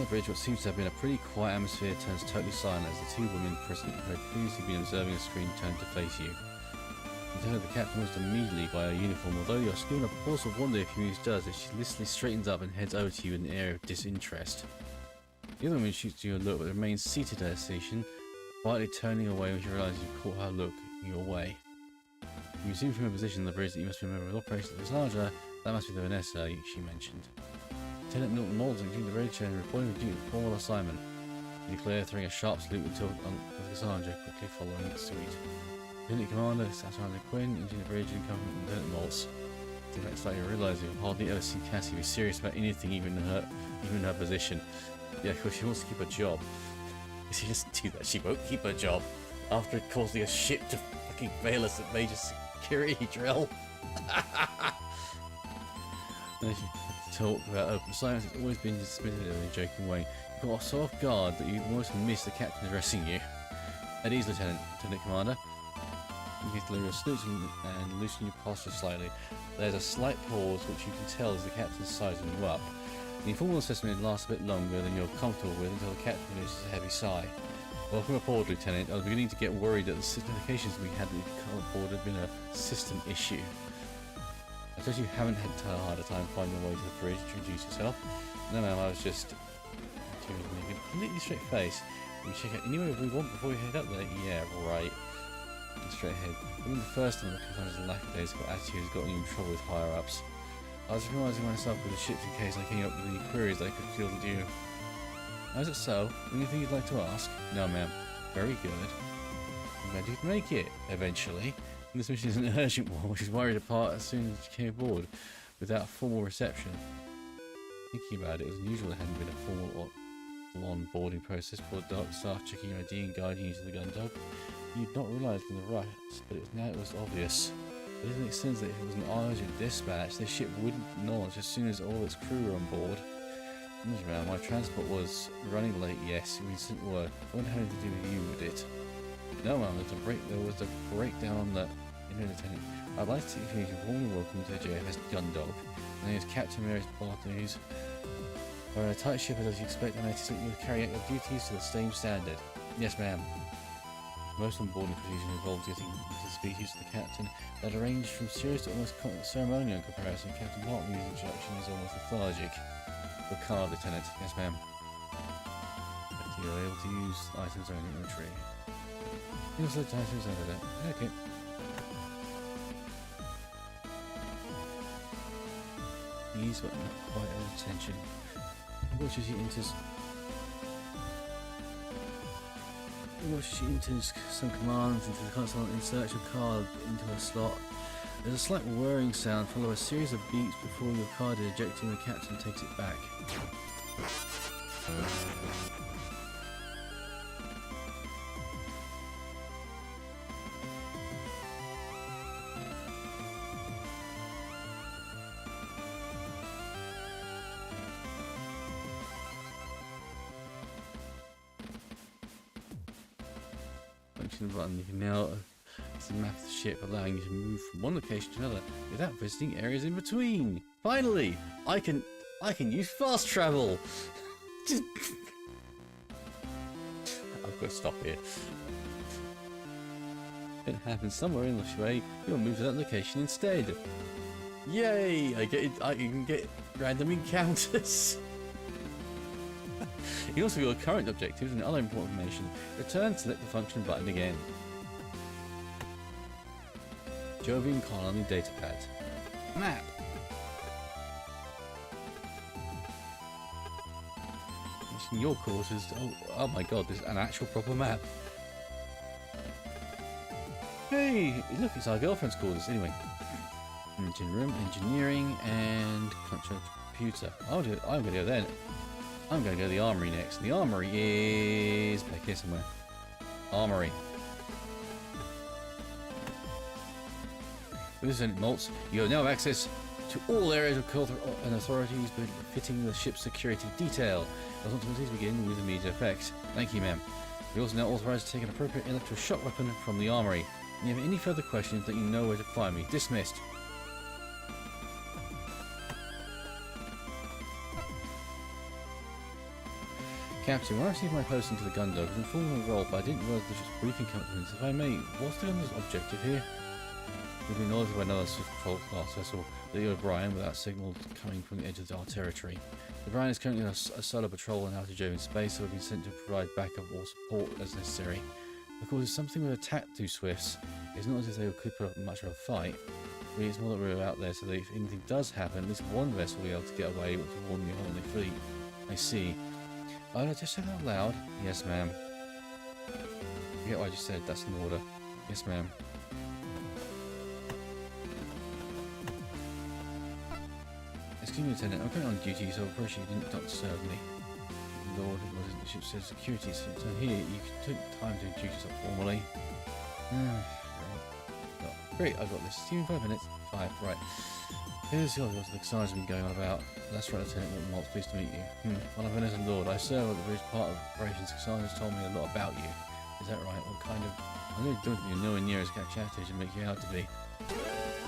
Bridge, what seems to have been a pretty quiet atmosphere turns totally silent as the two women present who had previously been observing the screen turn to face you. You tell her the captain almost immediately by her uniform, although you're still in a pause of wonder if he does, as she listlessly straightens up and heads over to you in an air of disinterest. The other woman shoots you a look but remains seated at her station, quietly turning away when she realizes you've caught her look your way. You assume from her position on the bridge that you must be a member of the operation that is larger. That must be the Vanessa she mentioned. Lieutenant Milton Moulds entering the bridge and reporting the duty of formal assignment. You declare, throwing a sharp salute until Cassandra quickly following suit. Lieutenant Commander Cassandra Quinn entering the bridge and coming from Lieutenant Moulds. In fact, like you realise you've hardly ever seen Cassie be serious about anything, even her position. Yeah, of course she wants to keep her job. She doesn't do that. She won't keep her job after causing a ship to fucking fail us at major security drill. Talk about open science has always been dismissed in a joking way. You got so off guard that you almost missed the captain addressing you. At ease, Lieutenant Commander. You get to lower your salute and loosen your posture slightly. There's a slight pause, which you can tell is the captain's sizing you up. The informal assessment lasts a bit longer than you're comfortable with until the captain releases a heavy sigh. Welcome aboard, Lieutenant. I was beginning to get worried that the certifications we had come aboard had been a system issue. I suppose you haven't had a harder time finding a way to the bridge to introduce yourself. No, ma'am, I was just... With a completely straight face. We check out anywhere we want before we head up there. Yeah, right. Straight ahead. I mean, the first time I confronted the lackadaisical attitude has gotten you in trouble with higher-ups. I was familiarising myself with the ships in case I came up with any queries that I could field with you. How is it so? Anything you'd like to ask? No, ma'am. Very good. I'm glad you could make it, eventually. And this mission is an urgent one, which is why we depart as soon as you came aboard, without formal reception. Thinking about it, it was unusual there hadn't been a formal or full-on boarding process before the dock staff checking your ID and guiding you to the gun dock. You'd not realised in the rush, but it was obvious. It doesn't make sense that if it was an urgent dispatch, the ship wouldn't launch as soon as all its crew were on board. My transport was running late, yes, we sent word. I wonder how to do with you with it. No, ma'am, there was a breakdown on the Lieutenant. I'd like to give you warmly welcome to the JFS Gundog. My name is Captain Mary Barthes. We're in a tight ship as you expect, and I expect you to carry out your duties to the same standard. Yes, ma'am. Most onboarding procedures involved getting the species to the captain that ranged from serious to almost ceremonial in comparison. Captain Bartlett's introduction is almost lethargic. Picard, Lieutenant. Yes, ma'am. You're able to use items on inventory. You also select items over there. Okay. He's got not quite his attention. She enters some commands into the console and inserts your card into a slot. There's a slight whirring sound followed by a series of beeps before your card is ejected and the captain takes it back. Function button, you can now see the map of the ship, allowing you to move from one location to another without visiting areas in between. Finally, I can use fast travel. I've got to stop here. If it happens somewhere in the way, you'll move to that location instead. Yay! I can get random encounters. You can also got current objectives and other important information. Return, select the function button again. Jovian Colony Datapad. Map. In your quarters. Oh my god, there's an actual proper map. Hey, look, it's our girlfriend's quarters. Anyway. Engine room, engineering, and control computer. I'm gonna go there. I'm going to go to the armory next. The armory is back here somewhere. Armory. With this Maltz, you now have access to all areas of cult and authorities fitting the ship's security detail. Responsibilities begin with immediate effect. Thank you, ma'am. You're also now authorized to take an appropriate electroshock weapon from the armory. If you have any further questions, then you know where to find me. Dismissed. Captain, when I received my post into the Gundog, I was informed of my role, but I didn't realise the ship's briefing compliments. If I may, what's the Gundog's objective here? We've been acknowledged by another patrol class vessel, the O'Brien, without signal coming from the edge of our territory. The O'Brien is currently on a solo patrol in outer Jovian space, so we've been sent to provide backup or support as necessary. Of course, it's something with attack to Swifts. It's not as if they could put up much of a fight. Really, it's more that we're out there so that if anything does happen, at least one vessel will be able to get away, which will warn the whole of the fleet. I see. Oh, no, just say that out loud. Yes, ma'am. Forget what I just said. That's an order. Yes, ma'am. Excuse me, Lieutenant. I'm currently on duty, so I appreciate you didn't disturb me. Lord, it wasn't the ship says security. So here, you can take time to introduce yourself formally. Great, I've got this. See you in 5 minutes. 5, right. Here's the obvious exercise we've been going on about. That's right, Lieutenant Maltz, pleased to meet you. Well, I'm an Lord. I serve at the British part of operations. Exercise told me a lot about you. Is that right? What kind of... I know you don't think you're nowhere near as chatty as you make you out to be.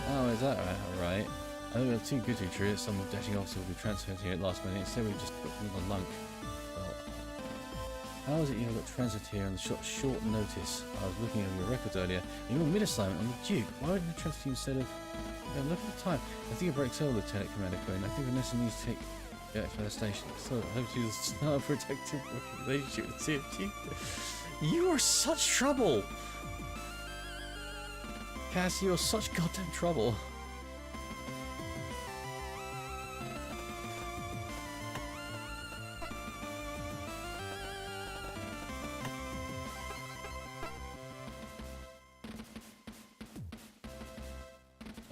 Oh, is that right? Alright. I think we're too good to be true. Some dashing officer will be transferred here at last minute. Instead, we just got them on lunk. Well, How is it you have got transit here on short notice? I was looking over your records earlier, and you're mid-assignment on the Duke. Why wouldn't you transfer you instead of... Yeah, look at the time. I think it breaks over, Lieutenant Commander Crane. I think Vanessa needs to take... Yeah, to the station. So, I hope she's not a protective relationship with TFG. You are such trouble! Cass, you are such goddamn trouble.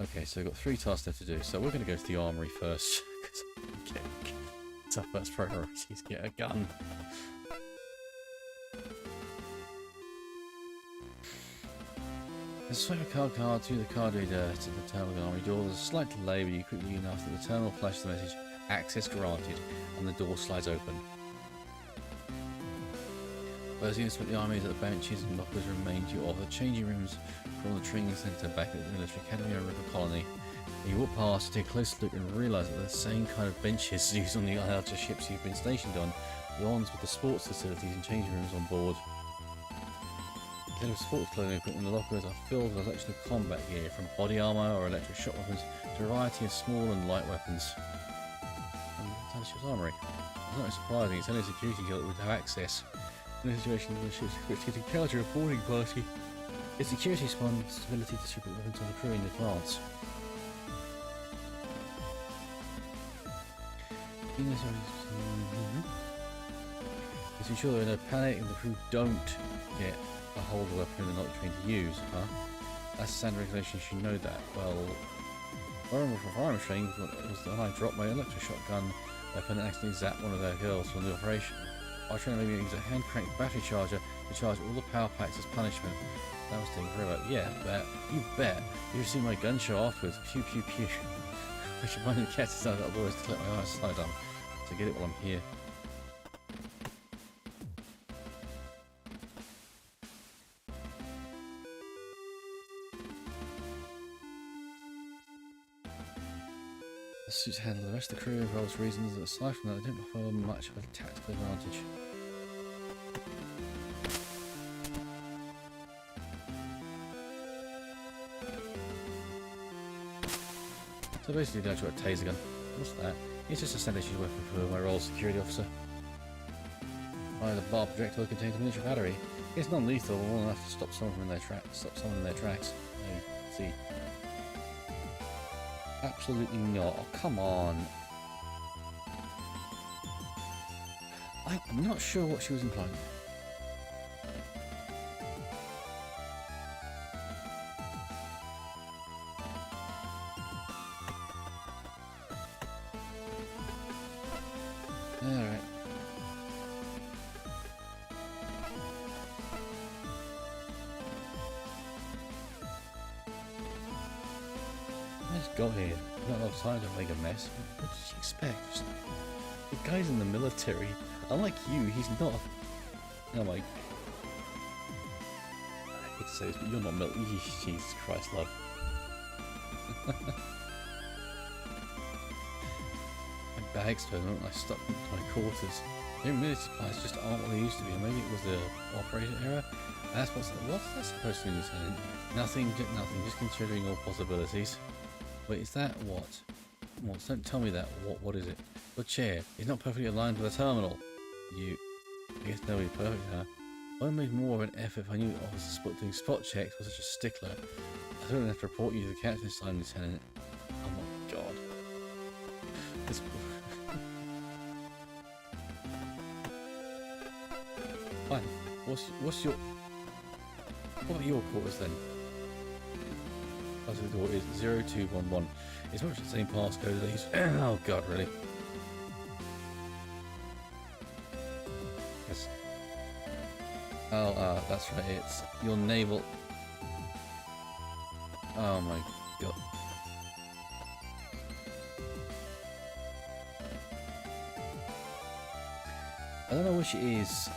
Okay, so we've got 3 tasks left to do. So we're going to go to the armory first. Okay. It's our first priority to get a gun. Swipe a card to the card reader to the terminal armory door. There's a slight delay, but you quickly enough that the terminal flashes the message, access granted, and the door slides open. Those units with the armies at the benches and lockers remain to you off the changing rooms from the training centre back at the military academy or River Colony. You walk past, take a close look and realise that they're the same kind of benches used on the larger ships you've been stationed on, the ones with the sports facilities and changing rooms on board. Instead of sports clothing equipment, the lockers are filled with a selection of combat gear, from body armour or electric shock weapons to a variety of small and light weapons. And the ship's armoury. It's not surprising, it's only a security guard that would have access. In a situation where the ship's equipped to encounter a boarding party, its security responsibility to distribute weapons on the crew in advance. It's to ensure there are no panic and the crew don't get a hold of a weapon they're not trained to use, huh? That's standard regulation, you should know that. Well, I remember from firearms training was that I dropped my electroshock gun weapon and accidentally zapped one of their girls from the operation. Our trainer made me use a hand-cranked battery charger to charge all the power packs as punishment. That was taken forever. Yeah, bet. You bet. You've seen my gun show afterwards. Pew pew pew. I should mind the cat to out otherwise to collect my eyes slide on. So get it while I'm here. The suits handle the rest of the crew for obvious reasons, and aside from that, they don't offer much of a tactical advantage. So basically, they actually got a taser gun. What's that? It's just a standard issue weapon for my role as security officer. The bar projectile contains a miniature battery. It's non-lethal, but more than enough to stop someone in their tracks. I see. Absolutely not. Oh, come on. I'm not sure what she was implying. Alright. Let's go here. Not a lot of time to make a mess. What did she expect? Just, the guy's in the military. Unlike you, he's not. Oh my. I hate to say this, but you're not military. Jesus Christ, love. My bag's turned on and I stuck into my quarters. The military supplies just aren't what they used to be. Maybe it was the operation error. What's that supposed to mean, Lieutenant? Nothing, just considering all possibilities. Wait, is that what? Don't tell me that. What is it? Your chair is not perfectly aligned with the terminal. I guess nobody perfect, huh? I would have made more of an effort if I knew officers doing spot checks was such a stickler. I don't have to report you to the captain this time, Lieutenant. Oh my god. This... Fine. What's your... What are your quarters then? The door is 0211. It's much the same passcode as these. Oh god, really? Yes. Oh, that's right. It's your naval. Oh my god. I don't know which it is.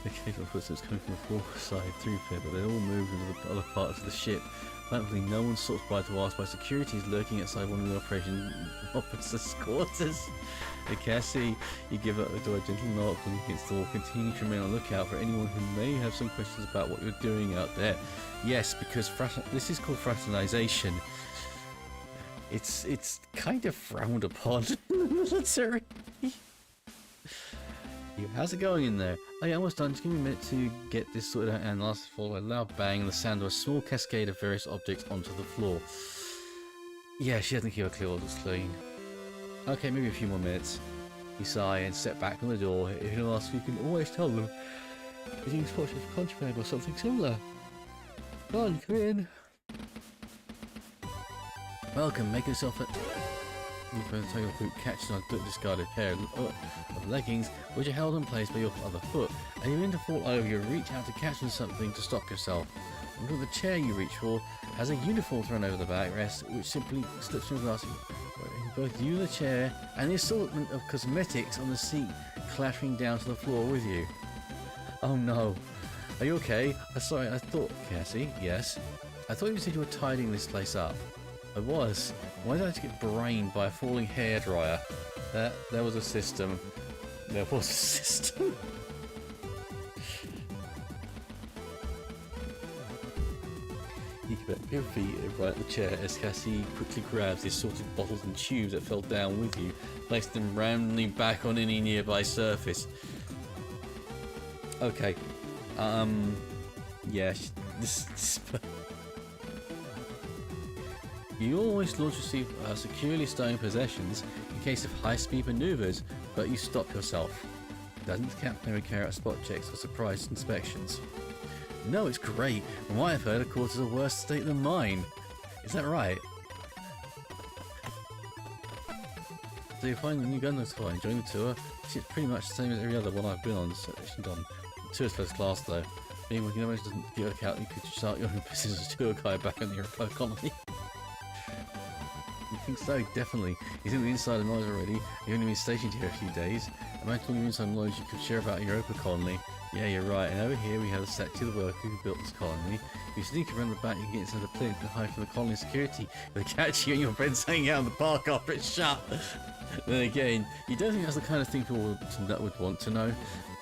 Occasional footsteps coming from the fourth side through pit, but they all move into the other parts of the ship. Thankfully, no one stops by to ask why security is lurking outside one of the operation officers' quarters. Cassie, you give up the door a gentle knock when you get the door. Continue to remain on the lookout for anyone who may have some questions about what you're doing out there. Yes, because this is called fraternization. It's kind of frowned upon in the military. How's it going in there? Oh yeah, almost done. Just give me a minute to get this sorted out, and last of all, a loud bang and the sound of a small cascade of various objects onto the floor. Yeah, she doesn't keep her clothes clean. Okay, maybe a few more minutes. You sigh and step back from the door. If you ask, you can always tell them you're being spotted for contraband or something similar. Come on, come in. Welcome, make yourself at... You throw your boot catches on a discarded pair of leggings, which are held in place by your other foot. As you begin to fall over, you reach out to catch on something to stop yourself. Look at the chair you reach for has a uniform thrown over the backrest, which simply slips from glass. Both you and the chair, and the assortment of cosmetics on the seat clattering down to the floor with you. Oh no. Are you okay? Sorry, I thought... Cassie, yes? I thought you said you were tidying this place up. I was. Why did I just get brained by a falling hairdryer? There was a system. There was a system. You can bet your feet right at the chair as Cassie quickly grabs the assorted bottles and tubes that fell down with you, placing them randomly back on any nearby surface. Okay. Yeah, this You always launch your securely stowing possessions in case of high-speed maneuvers, but you stop yourself. Doesn't the captain ever carry out spot checks or surprise inspections? No, it's great. From what I've heard, of course, is a worse state than mine. Is that right? So you find the new Gundam's fine, enjoying the tour? It's pretty much the same as every other one I've been on. The tour's first class though. Being when you doesn't give a out, you could start your own business as tour guide back in the Europa colony. You think so? Definitely. He's in the insider knowledge already. You've only been stationed here a few days. Imagine all your inside knowledge you could share about Europa colony. Yeah, you're right. And over here we have a statue of the worker who built this colony. If you sneak around the back, you can get inside the plinth and hide from the colony security. They catch you and your friends hanging out in the park after it's shut. Then again, you don't think that's the kind of thing people would want to know?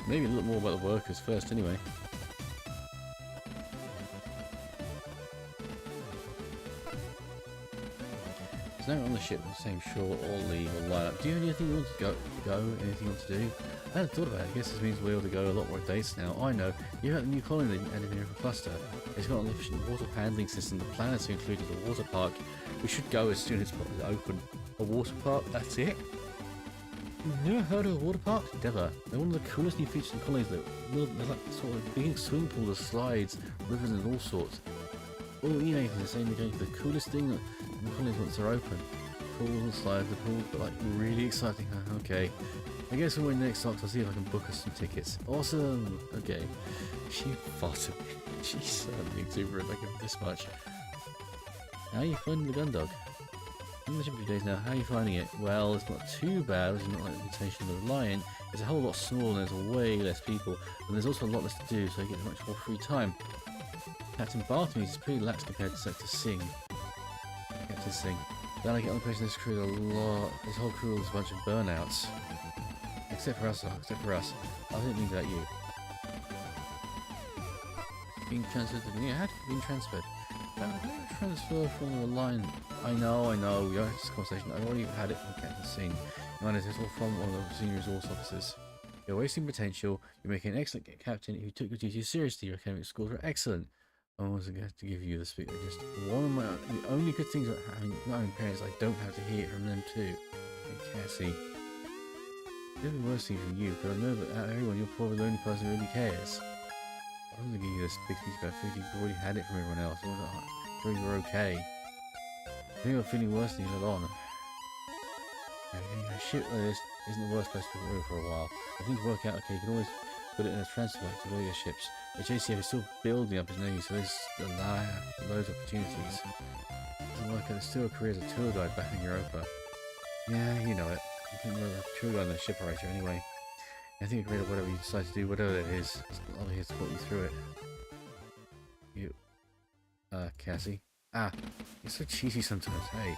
Maybe a little more about the workers first, anyway. There's no one on the ship the same shore or leave or line up. Do you have anything you want to go? Anything you want to do? I hadn't thought about it. I guess this means we're able to go a lot more dates now. I know. You have the new colony and the Europa cluster. It's got an efficient water handling system. The planets are included in the water park. We should go as soon as it's open. A water park? That's it? You've never heard of a water park? Never. They're one of the coolest new features in colonies. They're like sort of big swimming pools, slides, rivers, and all sorts. All you know, they're saying they're going to the coolest thing in the colonies once they're open. Pools and slides, the pools, but like really exciting. Okay. I guess when we're next talks, I'll see if I can book us some tickets. Awesome. Okay. She farted. She's certainly exuberant. I give her this much. How are you finding the gun dog? Been a few days now. How are you finding it? Well, it's not too bad. It's not like the Mutation of the Lion. It's a whole lot smaller. There's way less people, and there's also a lot less to do, so you get much more free time. Captain Barthes is pretty lax compared to Sector Singh. Captain Singh. Then I get on the impression this crew a lot. This whole crew is a bunch of burnouts. Except for us. I didn't mean about you. Being transferred to me. How have you been transferred? Transfer from the line. I know. We had this conversation. I already had it from Captain Singh. Mine is all from one of the senior resource officers. You're wasting potential. You're making an excellent captain if you took your duties seriously. Your academic scores were excellent. I wasn't going to give you the speak. Just one of the only good things about having not having parents, I don't have to hear it from them too. Hey, Cassie. It'll be worse thing from you, but I know that out of everyone, you're probably the only person who really cares. I wasn't going to give you this big speech about food. You've already had it from everyone else. I wasn't sure you were okay. I think you're feeling worse than you let on. A ship like this isn't the worst place to be for a while. If things work out okay, you can always put it in a transfer to various ships. The JCF is still building up his navy, so there's loads of opportunities. Doesn't work out, there's still a career as a tour guide back in Europa. Yeah, you know it. You can be a tour guide and a ship operator anyway. I think you're great at whatever you decide to do, whatever it is. I'll be here to put you through it. You, Cassie. Ah, you're so cheesy sometimes. Hey,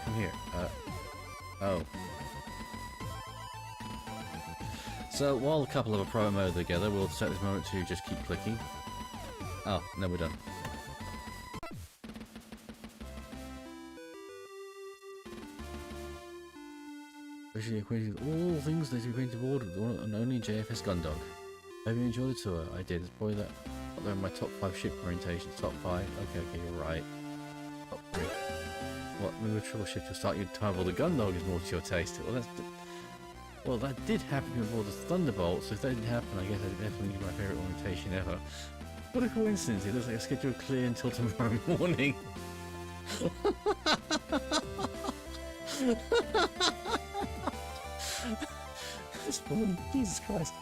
come here. Oh. So while a couple of a promo together, we'll take this moment to just keep clicking. Oh, no, we're done. Especially acquainted with all things that you're going to board with the one and only JFS Gundog. Hope you enjoyed the tour. I did. It's probably that up there in my top 5 ship orientations. Top 5. Okay, you're right. Top 3. What? Maybe a triple shift will start your time. Well, the Gundog is more to your taste. Well, that did happen before the Thunderbolt, so if that didn't happen, I guess I'd definitely be my favourite orientation ever. What a coincidence. It looks like a schedule clear until tomorrow morning. This woman, Jesus Christ.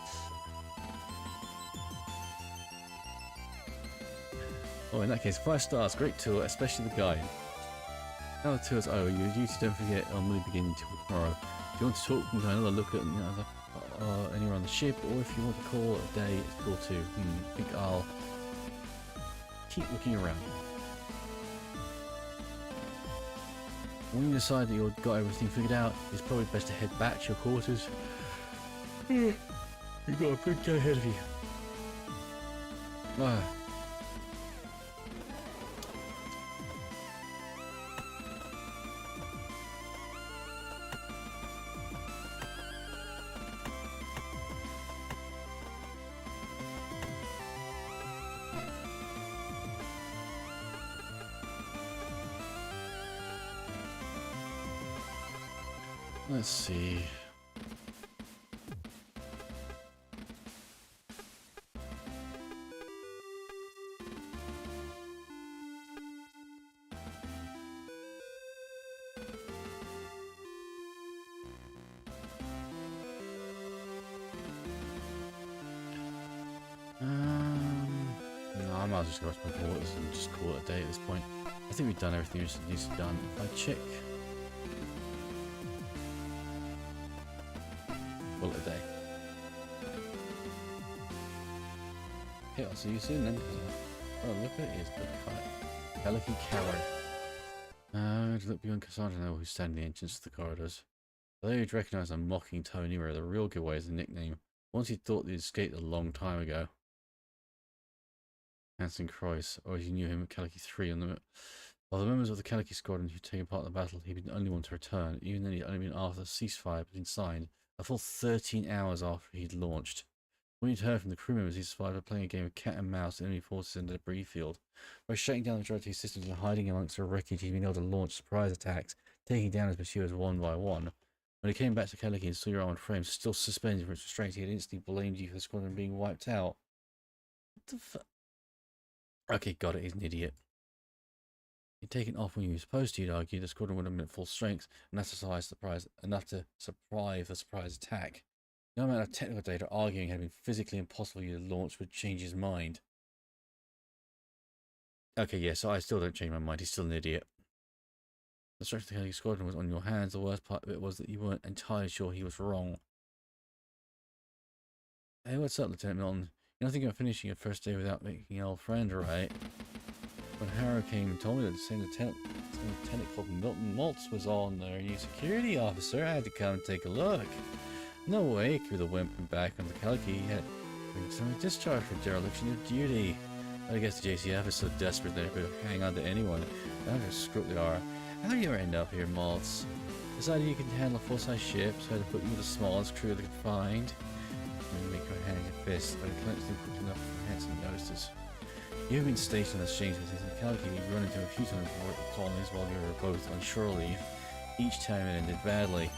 Oh, in that case, 5 stars, great tour, especially the guide. Now the tour's over, your duty don't forget on really beginning tomorrow. If you want to talk, you can have another look at anywhere on the ship, or if you want to call it a day, it's cool too. I think I'll keep looking around. When you decide that you've got everything figured out, it's probably best to head back to your quarters. You've got a big day ahead of you. Let's see. No, I might as well just go back to my quarters and just call it a day at this point. I think we've done everything that needs to be done. If I check. Call it a day. Okay, I'll see you soon then. Oh, look at it is the Calicky Coward. To look beyond Cassandra now, who's standing in the entrance to the corridors. Although you'd recognise a mocking tone anywhere, the real giveaway is the nickname. Once he thought he'd escaped a long time ago. Hanson Croix, or as you knew him at Calicky 3 on the... While the members of the Calicky squadron who'd taken part in the battle, he'd been the only one to return, even then he'd only been after the ceasefire had been signed, a full 13 hours after he'd launched. When he'd heard from the crew members, he survived by playing a game of cat and mouse with enemy forces in the debris field. By shutting down the majority of systems and hiding amongst the wreckage, he'd been able to launch surprise attacks, taking down his pursuers one by one. When he came back to Calicky and saw your armored frame still suspended from its restraint, he had instantly blamed you for the squadron being wiped out. What the fuck? Okay, got it, he's an idiot. He'd taken off when he was supposed to, he'd argued the squadron would have been at full strength, enough to survive the surprise attack. No amount of technical data arguing had been physically impossible for you to launch would change his mind. Okay, yeah, so I still don't change my mind, he's still an idiot. The strength of the Calicky squadron was on your hands, the worst part of it was that you weren't entirely sure he was wrong. Hey, what's up, Lieutenant Milton? You're not thinking of finishing your first day without making an old friend, right? When Harrow came and told me that the same lieutenant called Milton Maltz was on their new security officer, I had to come and take a look. No way, threw the wimp back on the Calicky. He had been suddenly discharged for dereliction of duty. I guess the JCF is so desperate they could hang on to anyone. I don't know how screwed they are. How did you ever end up here, Maltz? Decided you could handle a full-size ship, so I had to put you with the smallest crew they could find. You make your hand your fist, but it clenched him quick enough for Hanson notices. You have been stationed on exchange with the Calicky. You've run into a few times before the colonies while you were both on shore leave. Each time it ended badly.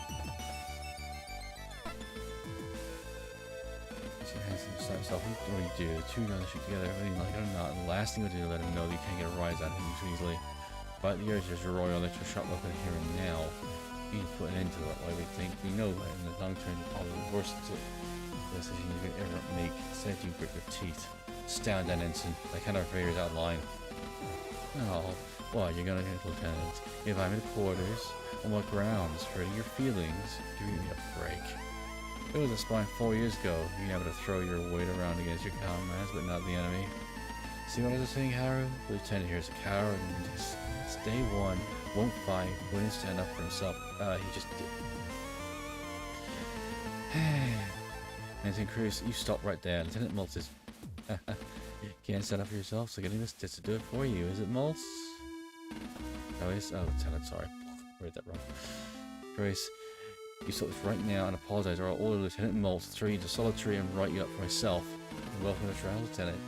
So Hanson slapped himself. What do you do? The two on the ship together, whether you like it or not. And the last thing we do is let him know that you can't get a rise out of him too easily. Fight the urge as your royal electroshock weapon here and now. You need to put an end to that way we think. We know that in the long term you're probably worse The decision you could ever make. Instead, you grit your teeth. Stand down, ensign. I cannot figure it out line. Oh, well, you're gonna get lieutenant. If I'm in quarters, on what grounds? Hurting your feelings? Give me a break. It was a spine 4 years ago. Being able to throw your weight around against your comrades, but not the enemy. See what I was saying, Haru? The lieutenant here is a coward, and his day one won't fight, wouldn't stand up for himself. He just did. Ensign Cruz, you stop right there. Lieutenant Maltz is... You can't stand up for yourself, so getting this to do it for you. Is it Maltz? Oh, it's... Oh, Lieutenant, sorry. I read that wrong. Grace, you stop this right now and apologize, or I'll order Lieutenant Maltz to throw you into solitary and write you up for myself. Welcome to trial, Lieutenant.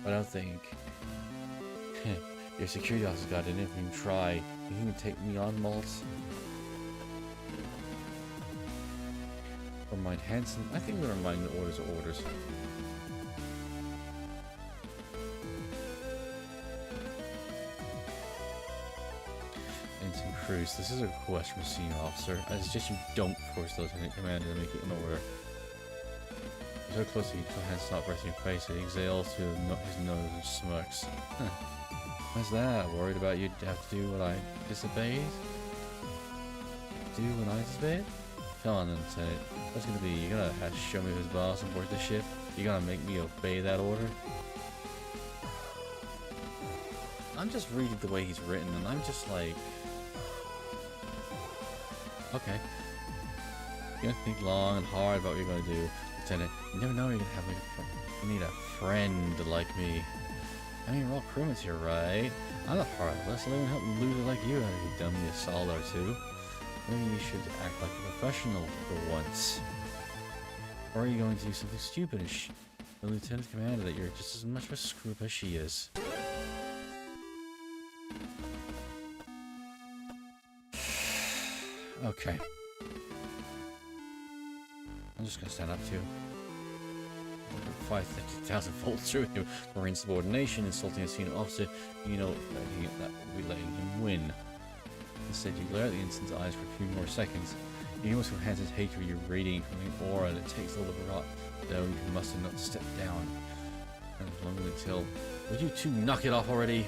I don't think... Your security officer got in. If you can try, you can take me on, Maltz. Remind Hansen. I think I'm gonna remind the orders are orders. Ensign Cruz, this is a request from a senior officer. I suggest you don't force the Lieutenant Commander to make it an order. You're so close to you, your hands stop breathing your face. He exhales through his nose and smirks. Huh. What's that? Worried about you'd have to do what I disobeyed? Do what I disobeyed? Come on then, Lieutenant. What's gonna be? You gonna have to show me who's boss on board the ship? You gonna make me obey that order? I'm just reading the way he's written, and I'm just like... Okay. You're gonna think long and hard about what you're gonna do, Lieutenant. You never know you're gonna have a friend. You need a friend like me. I mean, we're all crewmates here, right? I'm not heartless. I'll even help a loser like you out if you've done me a solid or two. Maybe you should act like a professional for once. Or are you going to do something stupid and the Lieutenant Commander that you're just as much of a screw-up as she is? Okay. I'm just gonna stand up to you. 5,000 volts through you for insubordination, insulting a senior officer. You know that we'll be letting him win. Instead, you glare at the instant's eyes for a few more seconds. You almost enhance his hatred. You're radiating from the aura that takes all the rot, though you must have not stepped down. And lonely till. Would you two knock it off already?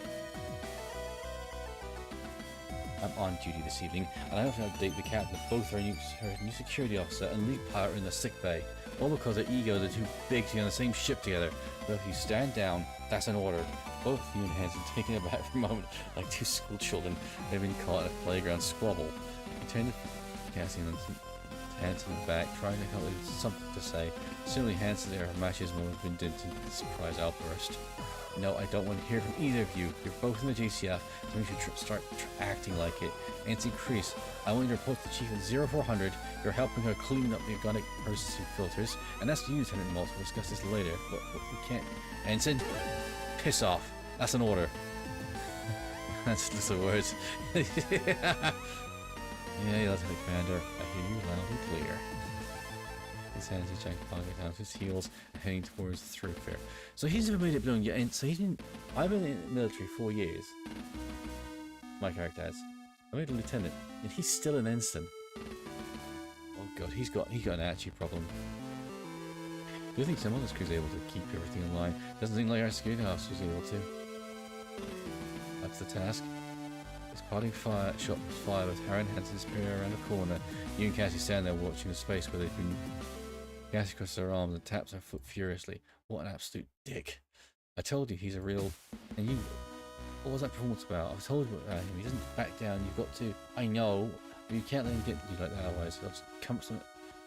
I'm on duty this evening, and I have to update the captain that both are new security officer and lead pilot in the sick bay. All because their egos are too big to be on the same ship together. But if you stand down, that's an order. Both you and Hansen taken aback for a moment, like two school children who have been caught in a playground squabble. You turn to Cassian and Hansen back, trying to come up with something to say. Suddenly Hansen's air matches more vindictive in surprise outburst. No, I don't want to hear from either of you. You're both in the JCF, so we should start acting like it. Ensign Crease, I want you to report to the Chief at 0400. You're helping her clean up the organic processing filters, and that's you, Lieutenant Maltz. We'll discuss this later, but we can't. Ensign, piss off. That's an order. That's just the words. Yeah, Lieutenant Commander, I hear you loud and clear. His hands are jacked pocket down to his heels, heading towards the thoroughfare. So he's never made it beyond yet, and so he's been. I've been in the military 4 years. My character has. I made a lieutenant, and he's still an ensign. Oh god, he's got an attitude problem. Do you think someone on this crew's able to keep everything in line? Doesn't seem like our security officer's able to. That's the task. This parting shot was fired with Harry and Hansen disappearing around the corner. You and Cassie stand there watching the space where they've been. Cassie crosses her arms and taps her foot furiously. What an absolute dick. I told you he's a real... And you... What was that performance about? I've told you about him. He doesn't back down. You've got to... I know. But you can't let him get you like that otherwise. They'll just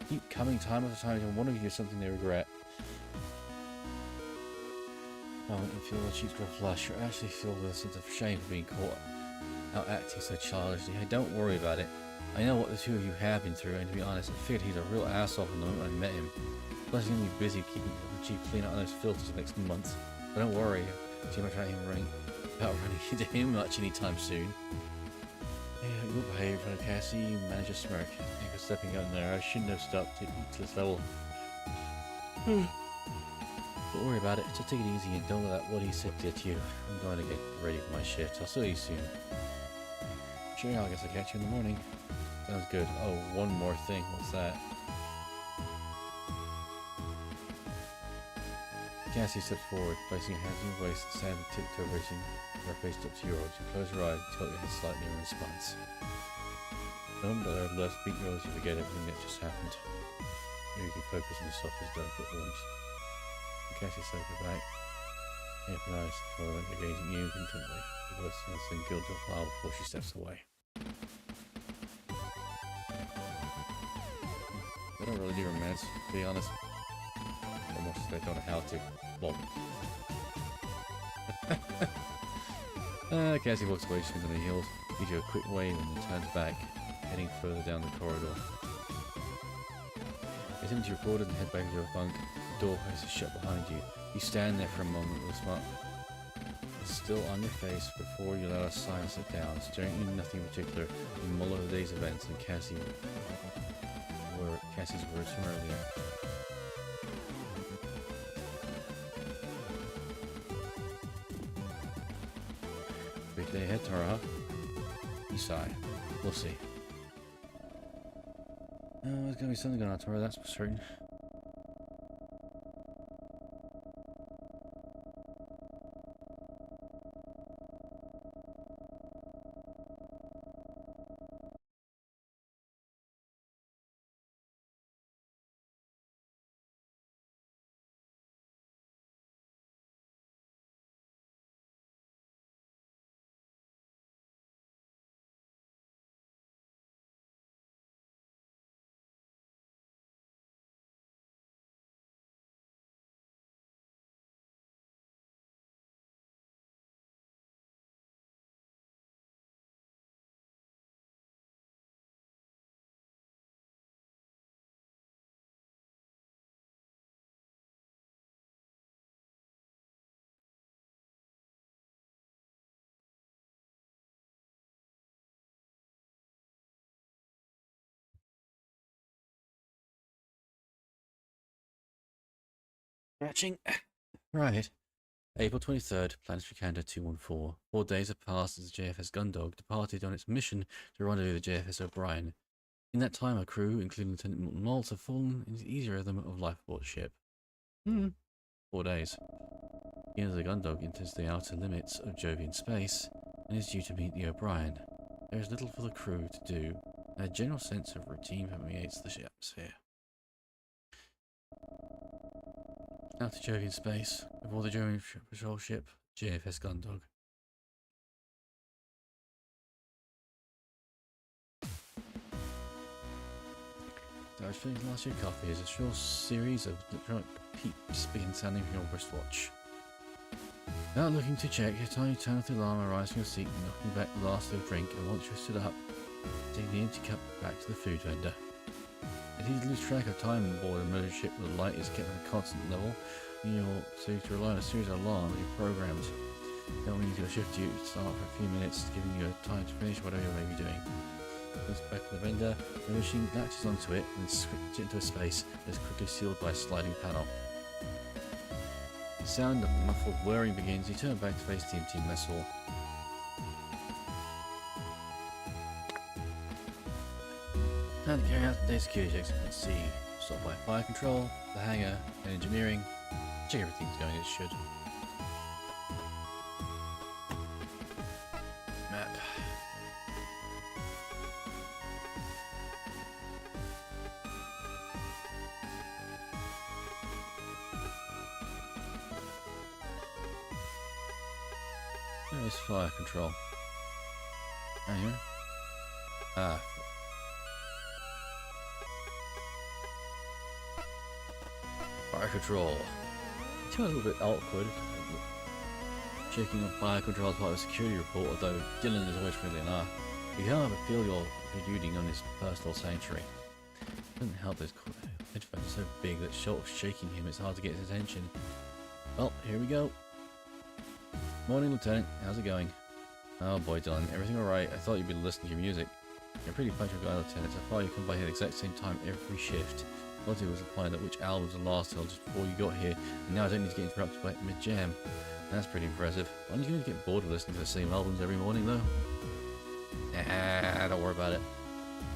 keep coming time after time and one of you does something they regret. Moment you feel the cheeks grow flush. You're actually filled with a sense of shame for being caught out acting so childishly. Hey, don't worry about it. I know what the two of you have been through, and to be honest, I figured he's a real asshole from the moment I met him. Plus, he's gonna be busy keeping the chief clean out those filters next month. But don't worry, too much about running into him much anytime soon. Yeah, good behavior in front of Cassie. You manage a smirk. Thank you for stepping out there. I shouldn't have stopped to this level. Don't worry about it. Just take it easy and don't let what he said get you. I'm going to get ready for my shift. I'll see you soon. Sure, I guess I'll catch you in the morning. Sounds good. Oh, one more thing. What's that? Cassie steps forward, placing her hands on your waist and standing tiptoe, raising her face up to yours. You close your eyes and tilt your head slightly in response. The moment that there are less beat yours, you forget everything that just happened. Here you can focus on the softest, delicate warmth. Cassie steps back. Open eyes, following her gazing you intently. The worst thing killed your file before she steps away. They don't really do romance, to be honest. Almost they don't know how to. Well. Cassie walks away, swings on her heels, gives you a quick wave, and then turns back, heading further down the corridor. As soon as you record and head back into your bunk, the door is shut behind you. You stand there for a moment with a smile still on your face before you let a sigh and sit down, staring into nothing in particular. You mull over the day's events and Cassie's words from earlier. Big day ahead, Tara, huh? You sigh. We'll see. Oh, there's gonna be something going on, Tara, that's for certain. Catching. Right. April 23rd, Planetary Calendar 214. 4 days have passed as the JFS Gundog departed on its mission to rendezvous with the JFS O'Brien. In that time, our crew, including Lieutenant Milton Maltz, have fallen into the easy rhythm of life aboard ship. 4 days. The end of the Gundog enters the outer limits of Jovian space and is due to meet the O'Brien. There is little for the crew to do, and a general sense of routine permeates the atmosphere. Out to Jovian space, aboard the Jovian patrol ship, JFS Gundog. Dutch Feelings Last Year Coffee is a short series of electronic peeps begin sounding from your wristwatch. Without looking to check, your tiny turn off the alarm, arise from your seat, and knocking back the last of the drink, and once you're stood up, take the empty cup back to the food vendor. It's easy to lose track of time on board a motor ship where the light is kept at a constant level, so you to rely on a series of alarms you're programmed. That means your shift due to start for a few minutes, giving you time to finish whatever you may be doing. Goes back to the vendor, the machine latches onto it and scripts it into a space that is quickly sealed by a sliding panel. The sound of muffled whirring begins. You turn back to face the empty mess hall. Time to carry out today's security checks. Let's see. Stop by fire control, the hangar, and engineering. Check everything's going as it should. Map. Where is fire control? Hangar. Ah. Fire control. It's a little bit awkward. Checking on fire control as part of a security report, although Dylan is always friendly enough. You can't have a feel you're intruding on his personal sanctuary. It doesn't help that his headphones are so big that short of shaking him, it's hard to get his attention. Well, here we go. Morning, Lieutenant. How's it going? Oh boy, Dylan. Everything alright? I thought you'd be listening to your music. You're a pretty punctual guy, Lieutenant. So far you come by here at the exact same time every shift. All I did was find out which albums were last till just before you got here, and now I don't need to get interrupted by mid-jam. That's pretty impressive. Aren't you going to get bored of listening to the same albums every morning, though? Nah, don't worry about it.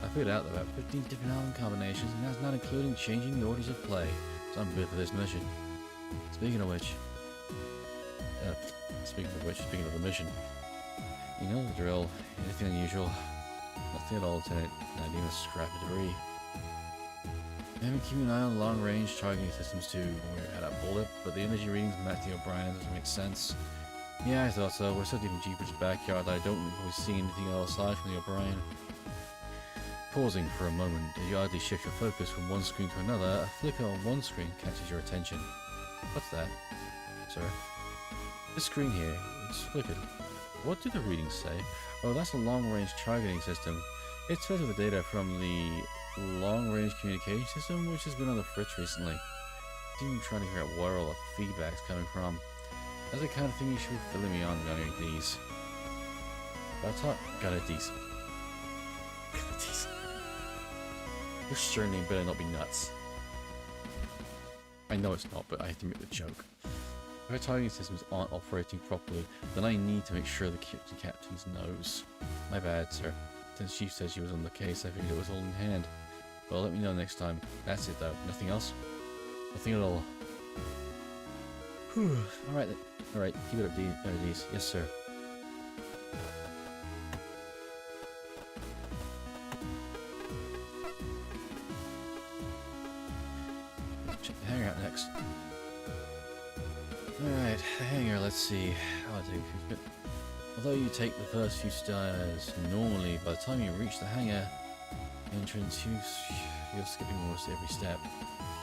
I figured out there are about 15 different album combinations, and that's not including changing the orders of play, so I'm good for this mission. Speaking of which, speaking of the mission, you know the drill. Anything unusual? Nothing at all, Lieutenant. Not even a scrap of debris. Maybe keeping an eye on long-range targeting systems too. We had a bullet, but the energy readings match the O'Brien. Doesn't make sense. Yeah, I thought so. We're so deep in Jeepers' backyard that I don't really see anything else aside from the O'Brien. Pausing for a moment, as you oddly shift your focus from one screen to another, a flicker on one screen catches your attention. What's that, sir? This screen here, it's flickered. What do the readings say? Oh, that's a long-range targeting system. It's fed with the data from the long-range communication system, which has been on the fritz recently. I'm even trying to figure out where all the feedback's coming from. That's the kind of thing you should be filling me on, Gunner D's. About top, Gunner D's. Gunner D's. Your surname better not be nuts. I know it's not, but I have to make the joke. If our targeting systems aren't operating properly, then I need to make sure the captain knows. My bad, sir. Since Chief said she was on the case, I figured it was all in hand. Well, let me know next time. That's it, though. Nothing else? Nothing at all. Whew. Alright, then. Alright, keep it up, D's. Yes, sir. Check the hangar out next. Alright, the hangar, let's see. Although you take the first few stairs normally, by the time you reach the hangar entrance, you're skipping almost every step.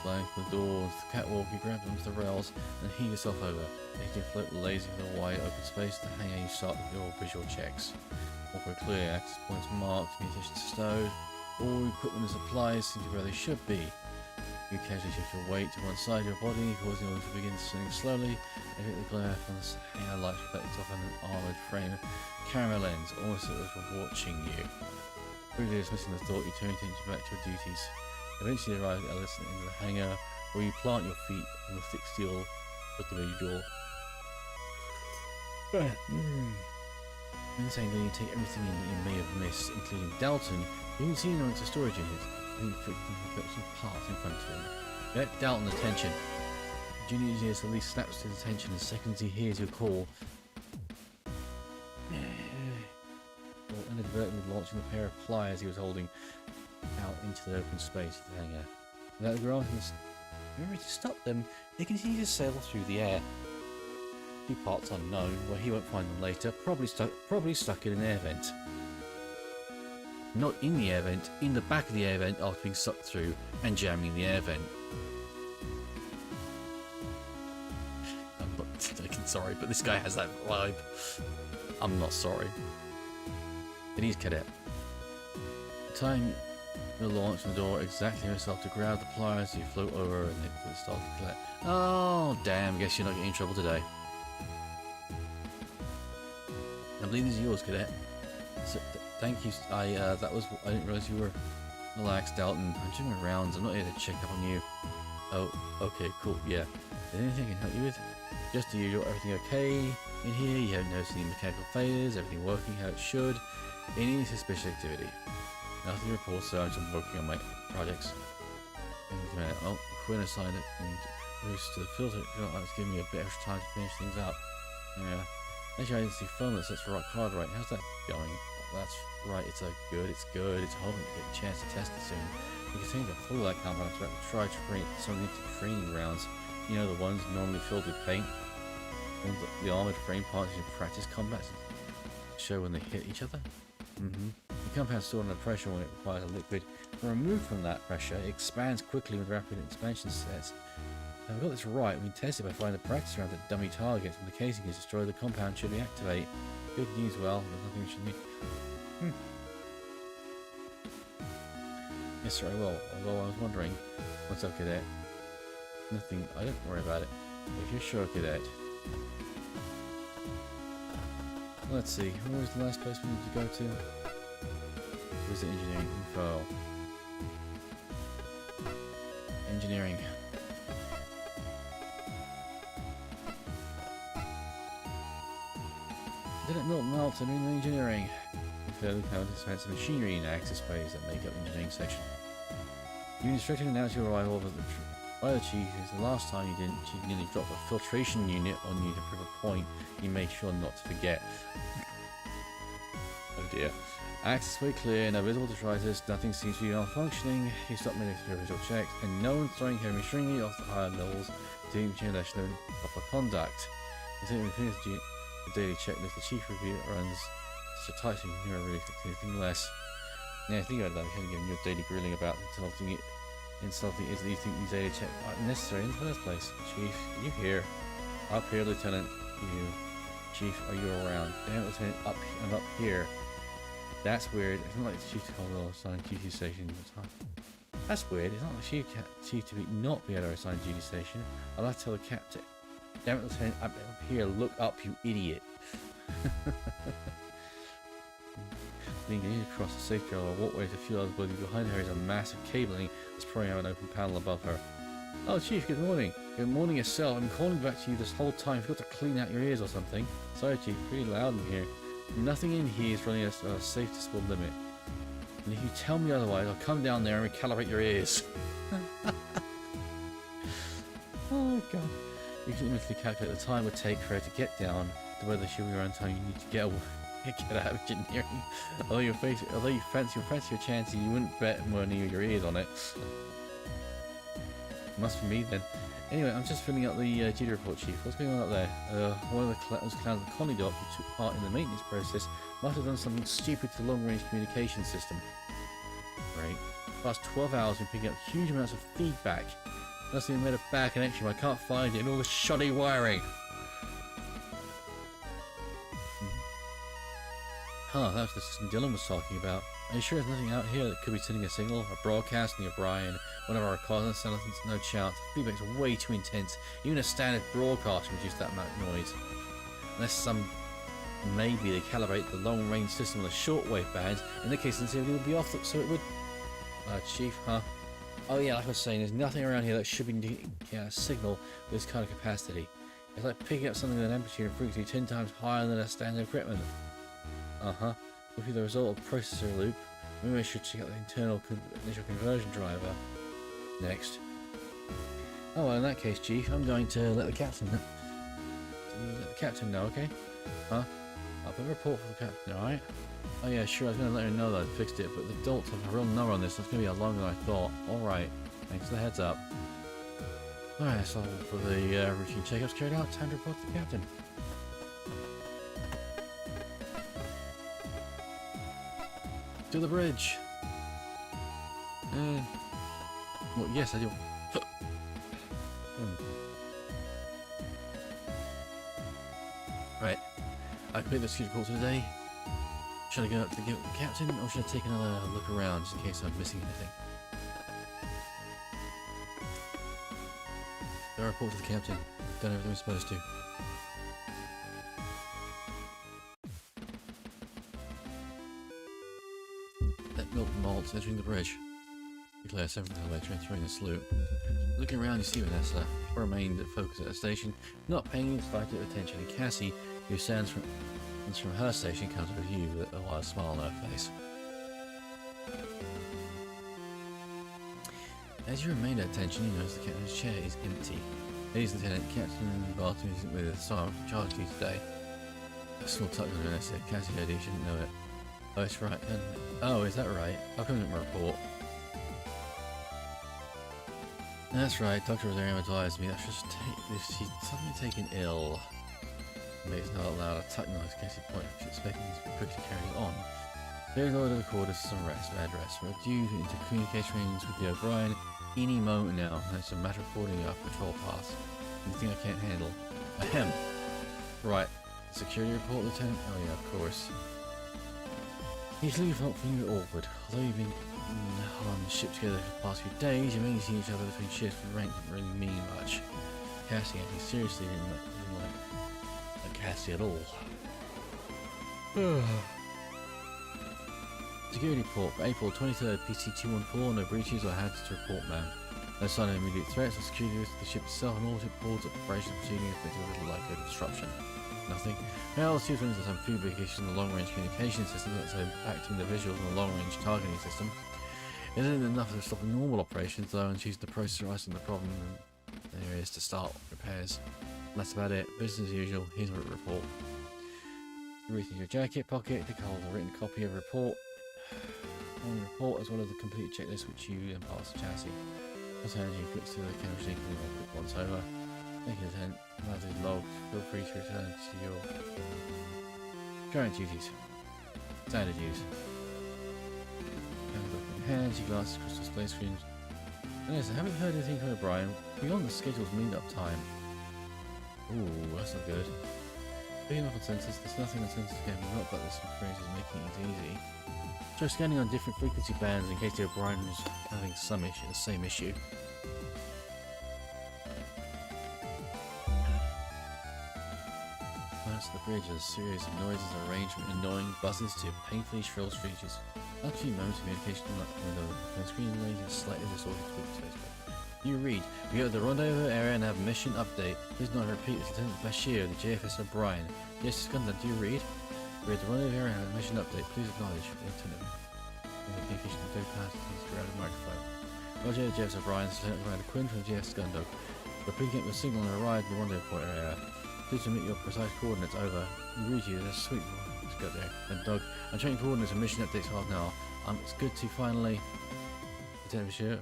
Flying from the doors, the catwalk, you grab onto the rails and heave yourself over. Making a float lazy for the wide open space, the hangar you start with your visual checks. All very clear, access points marked, communications stowed, all equipment and supplies seem to be where they should be. You casually shift your weight to one side of your body, causing it to begin swinging slowly, and hit the glare from the hangar light reflects off an armoured frame camera lens, almost as if it was watching you. Quickly dismissing the thought, you turn your attention back to your duties. Eventually you arrive at Ellis into the hangar, where you plant your feet on the thick steel of the main door. In this hangar you take everything in that you may have missed, including Dalton. You can see him amongst the storage unit. And some parts in front of him. Get Dalton attention. Junior engineer suddenly snaps to his attention the second he hears your call. Or inadvertently launching the pair of pliers he was holding out into the open space of the hangar. Without granting to stop them, they continue to sail through the air. Two parts unknown, where he won't find them later, probably stuck in an air vent. Not in the air vent, in the back of the air vent after being sucked through and jamming the air vent. I'm not fucking sorry, but this guy has that vibe. I'm not sorry. It is Cadet. Tying the launch from the door exactly yourself to grab the pliers, you float over and it starts to collect. Oh damn, guess you're not getting in trouble today. I believe these are yours, Cadet. So, thank you. I didn't realize you were relaxed, Dalton. I'm doing my rounds. I'm not here to check up on you. Oh, okay, cool. Yeah. Is there anything I can help you with? Just the usual. Everything okay in here? You haven't noticed any mechanical failures? Everything working how it should? Any suspicious activity? Nothing to report, so I'm just working on my projects. Oh, Quinn assigned it and moves to the filter. It's giving me a bit extra time to finish things up. Yeah. Actually, I didn't see phone that sets rock hard right. How's that going? That's right, it's good. It's hoping to get a chance to test it soon. You can think that full of that compound to try to create some of the training grounds. You know, the ones normally filled with paint. And the armoured frame parts in practice combat show when they hit each other. The compound stored under pressure when it requires a liquid. When removed from that pressure, it expands quickly with rapid expansion sets. If I've got this right, we can test it by finding the practice rounds at dummy targets. When the casing is destroyed, the compound should reactivate. Good news, well, there's nothing we should need. Yes, sir, I will. Although I was wondering, what's up, Cadet? Nothing. I don't worry about it. If you're sure, Cadet. Let's see. Where was the last place we need to go to? Was it engineering info? Engineering. Lieutenant Milton Melton in engineering. Fairly participants in machinery and access ways that make up the engineering section. You instructed to announce your arrival of the Well, Chief, it's the last time you nearly dropped a filtration unit on you to prove a point you made sure not to forget. Oh dear. Access way clear, no visible detritus, nothing seems to be malfunctioning. You stopped making visual checks, and no one's throwing heavy machinery off the higher levels to violation of proper conduct. You think we finished the daily checklist, the Chief review runs such a tight so you can never really expect anything less. Yeah, think about that. We haven't given you a daily grilling about insulting is that you think these daily checks aren't necessary in the first place. Chief, you here? Up here, Lieutenant. You. Chief, are you around? Damn, Lieutenant, up here. That's weird. It's not like the Chief to call the assigned duty station. That's weird. It's not like Chief to not be at our assigned duty station. I'll have to tell the captain. Damn it, Lieutenant, up here. Look up, you idiot. Leaning across the safety rail, walkway to a few others behind her is a massive cabling that's pouring out an open panel above her. Oh, Chief, good morning. Good morning yourself. I've been calling back to you this whole time. Forgot to clean out your ears or something. Sorry, Chief. Pretty loud in here. Nothing in here is running at a safe decibel limit. And if you tell me otherwise, I'll come down there and recalibrate your ears. Oh, God. You can mentally calculate the time it would take for her to get down to whether she'll be around time you need to get away. Get out of engineering. Although you fancy your chances, you wouldn't bet money with your ears on it. Must be me then. Anyway, I'm just filling out the duty report, Chief. What's going on up there? One of the clowns at the Connie Dock who took part in the maintenance process must have done something stupid to the long-range communication system. Right. The past 12 hours been picking up huge amounts of feedback. Must have made a bad connection, but I can't find it in all the shoddy wiring. Huh, that's the system Dylan was talking about. Are you sure there's nothing out here that could be sending a signal, a broadcast near Brian? One of our reconnaissance intelligence, no chance. The feedback's way too intense. Even a standard broadcast can reduce that amount of noise. Unless maybe they calibrate the long-range system with a shortwave bands. In that case, sensitivity would be off, so it would... Chief, huh? Oh yeah, like I was saying, there's nothing around here that should be a signal with this kind of capacity. It's like picking up something with an amplitude and frequency 10 times higher than a standard equipment. Uh-huh. Would be the result of processor loop. Maybe I should check out the internal initial conversion driver next. Oh well, in that case, Chief, I'm going to let the captain know. Let the captain know, okay? Huh? I'll put a report for the captain, alright? Oh yeah, sure, I was going to let her know that I fixed it, but the adults have a real number on this, so it's going to be longer than I thought. Alright, thanks for the heads up. Alright, so for the routine checkups carried out, time to report to the captain. To the bridge. Well, yes, I do. Right. I complete the security report for today. Should I go up to the captain, or should I take another look around just in case I'm missing anything? Go report to the captain. Done everything we're supposed to. Milk malts entering the bridge. Declare 7th elevator entering the sloop. Looking around, you see Vanessa remained focused at the station, not paying any slight attention to Cassie, who stands from her station, comes to review with a wide smile on her face. As you remain at attention, you notice the captain's chair is empty. Ladies and Lieutenant, Captain Barton isn't with us, so I'm in charge of you today. A small touch on Vanessa. Cassie heard he shouldn't know it. Oh, it's right. Oh, is that right? How come it didn't report? That's right. Dr. Rosario advised me that she's suddenly taken ill. Maybe it's not allowed a tuck noise in case you point if she's expecting to be quickly carried on. There's order to the quarters for some rest, bad rest. We're due into communications with the O'Brien any moment now, and it's a matter of forwarding our patrol path. Anything I can't handle. Ahem. Right. Security report, Lieutenant? Oh yeah, of course. Usually you've not been awkward. Although you've been on the ship together for the past few days, you mainly see each other between shifts, but rank didn't really mean much. Cassie actually seriously didn't like Cassie at all. Security report for April 23rd, PC-214, no breaches or hazards to report, ma'am. No sign of immediate threats or security risk to the ship itself, and all ship boards operation proceeding with a little likelihood of disruption. Nothing. Now, the two things are some feedback issues in the long-range communication system that's impacting the visuals on the long-range targeting system. Isn't it enough to stop normal operations though and choose the process arising the problem there is to start repairs? And that's about it. Business as usual. Here's a report. You reach your jacket pocket to hold a written copy of a report. On the report as well as the complete checklist which you then pass to chassis. Lieutenant, you flicks to the camera machine and you quick once over. Thank you, Lieutenant. As is logged, feel free to return to your current duties. Standard use. Hands, you glance across the display screens. And listen, haven't heard anything from O'Brien. Beyond the schedule's meet-up time. Ooh, that's not good. Picking up on sensors, there's nothing on sensors can not but this phrase is making it easy. Try scanning on different frequency bands in case the O'Brien is having some issue, the same issue. That's the bridge, a series of noises arranged from annoying buzzes to painfully shrill screeches. After a few moments, communication window, the screen remains slightly distorted to its You read, we are at the rendezvous area and have mission update. Please not repeat, it's Lieutenant Bashir, the JFS O'Brien. Yes, Skunda, do you read? We are at the rendezvous area and have a mission update. Please acknowledge. Lieutenant. Communication with third parties throughout the microphone. Roger, JFS O'Brien, Lieutenant Commander Quinn from JFS Skunda. We're picking up the signal and arrived at the rendezvous point area. Please submit your precise coordinates over. We read you, that's sweet. Let's go there. And Doug, I'm checking coordinates and mission updates half now. It's good to finally. Lieutenant Bashir.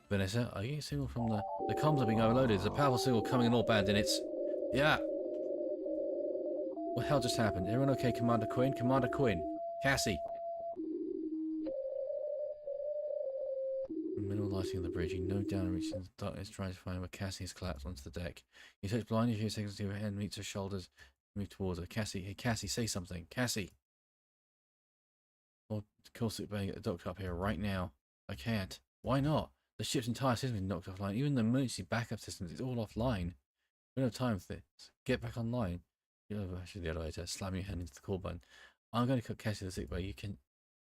Vanessa, are you getting a signal from the comms are being overloaded? There's a powerful signal coming in all band and it's. Yeah. What the hell just happened? Everyone okay, Commander Quinn? Commander Quinn. Cassie. Middle lighting on the bridge. You know down and reaching the darkness trying to find where Cassie has collapsed onto the deck. You touch blindly a few seconds to her hand meets her shoulders. Move towards her. Cassie, hey Cassie, say something. Cassie. Or call sick bay, get the doctor up here right now. I can't. Why not? The ship's entire system is knocked offline. Even the emergency backup systems, it's all offline. We don't have time for this. Get back online. You know, actually the elevator. Slam your hand into the call button. I'm going to cut Cassie to the sick bay. You can.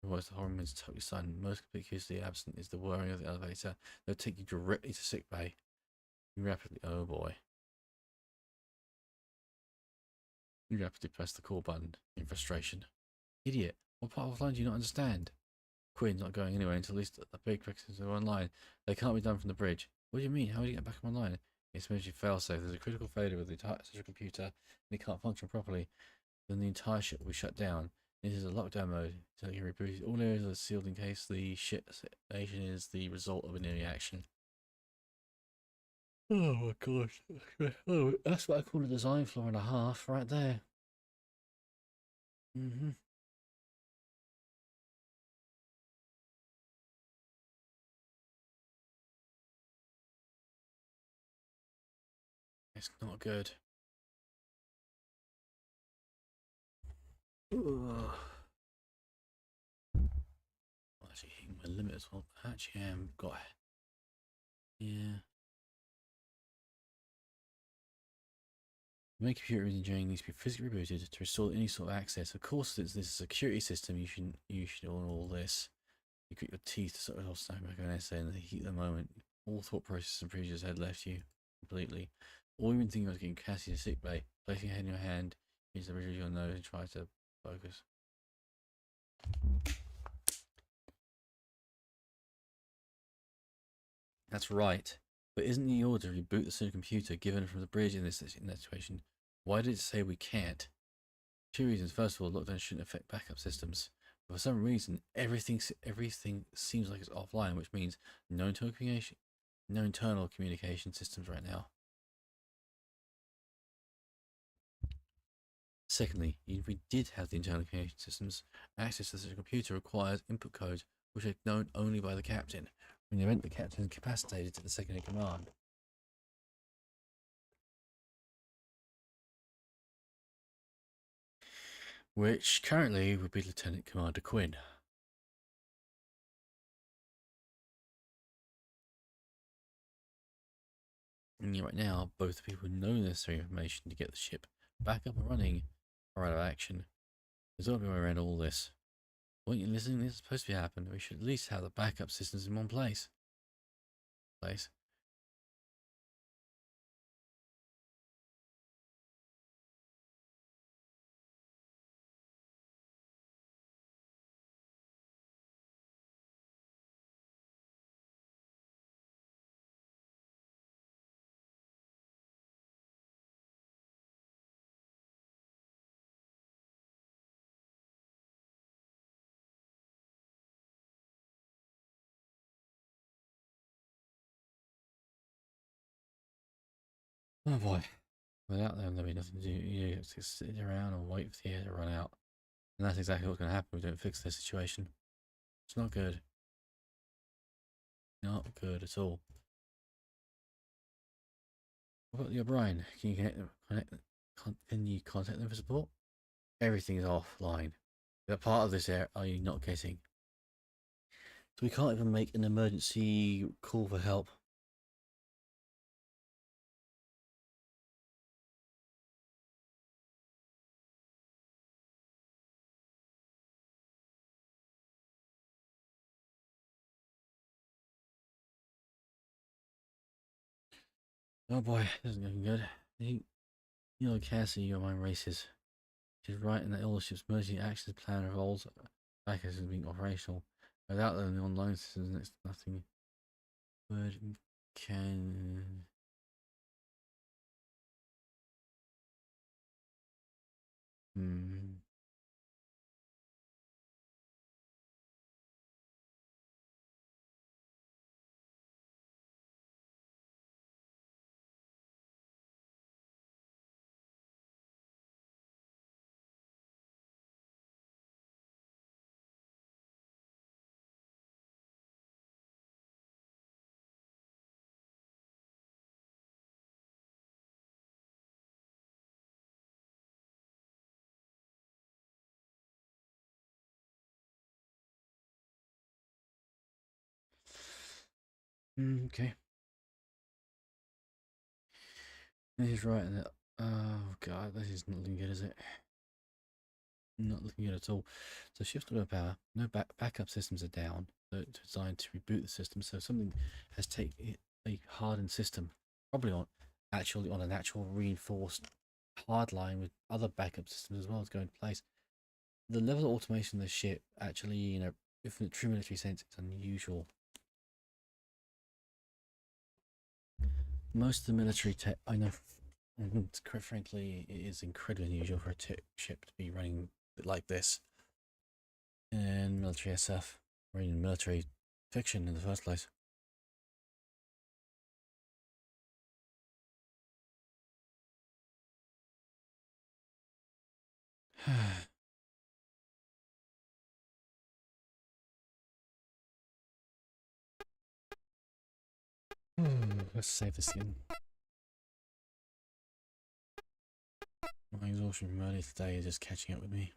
Otherwise, the hormone is totally silent. Most conspicuously absent is the whirring of the elevator. They'll take you directly to sick bay. You rapidly. Oh boy. You rapidly press the call button in frustration. Idiot. What part of offline do you not understand? Quinn's not going anywhere until at least the big fixes are online. They can't be done from the bridge. What do you mean? How do you get back online? It's emergency failsafe. There's a critical failure with the entire central computer and it can't function properly. Then the entire ship will be shut down. This is a lockdown mode, so you can reboot. All areas are sealed in case the ship station is the result of an reaction. Oh my gosh. Oh, that's what I call a design flaw and a half right there. It's not good. Ugh. Actually hitting my limit as well. Actually, I am got. Yeah. The main computer engineering needs to be physically rebooted to restore any sort of access. Of course, since this is a security system, you should own all this. You grit your teeth to sort of snap back on an essay in the heat of the moment. All thought process and previous had left you completely. All you've been thinking was getting Cassie to sick bay, placing her head in your hand, use the bridge of your nose and try to focus. That's right. But isn't the order to reboot the supercomputer given from the bridge in that situation? Why did it say we can't? Two reasons. First of all, lockdown shouldn't affect backup systems. But for some reason, everything seems like it's offline, which means no internal communication systems right now. Secondly, if we did have the internal communication systems, access to the computer requires input codes which are known only by the captain. In the event the captain is incapacitated to the second in command. Which currently would be Lieutenant Commander Quinn. And right now, both people know the necessary information to get the ship back up and running or out of action. There's got to be a way around all this. Weren't you listening? This is supposed to be happening. We should at least have the backup systems in one place. Oh boy. Without them, there'll be nothing to do. You have to sit around and wait for the air to run out. And that's exactly what's going to happen if we don't fix this situation. It's not good. Not good at all. What about the O'Brien? Can you can you contact them for support? Everything is offline. That part of this area are you not getting? So we can't even make an emergency call for help. Oh boy, this isn't looking good. You know, Cassie, your mind races. She's right in that all the ship's emergency actions plan revolves back as being operational. Without them, the online systems, next to nothing. Word can. Hmm. Okay. This is right in that. Oh god, this is not looking good, is it? Not looking good at all. So shift order power. No backup systems are down. So designed to reboot the system. So something has taken a hardened system, probably on an actual reinforced hard line with other backup systems as well as go into place. The level of automation of the ship actually, you know, if in a true military sense, it's unusual. Most of the military tech I know, quite frankly, it is incredibly unusual for a ship to be running like this in military SF or in military fiction in the first place. Let's save this in. My exhaustion from earlier today is just catching up with me.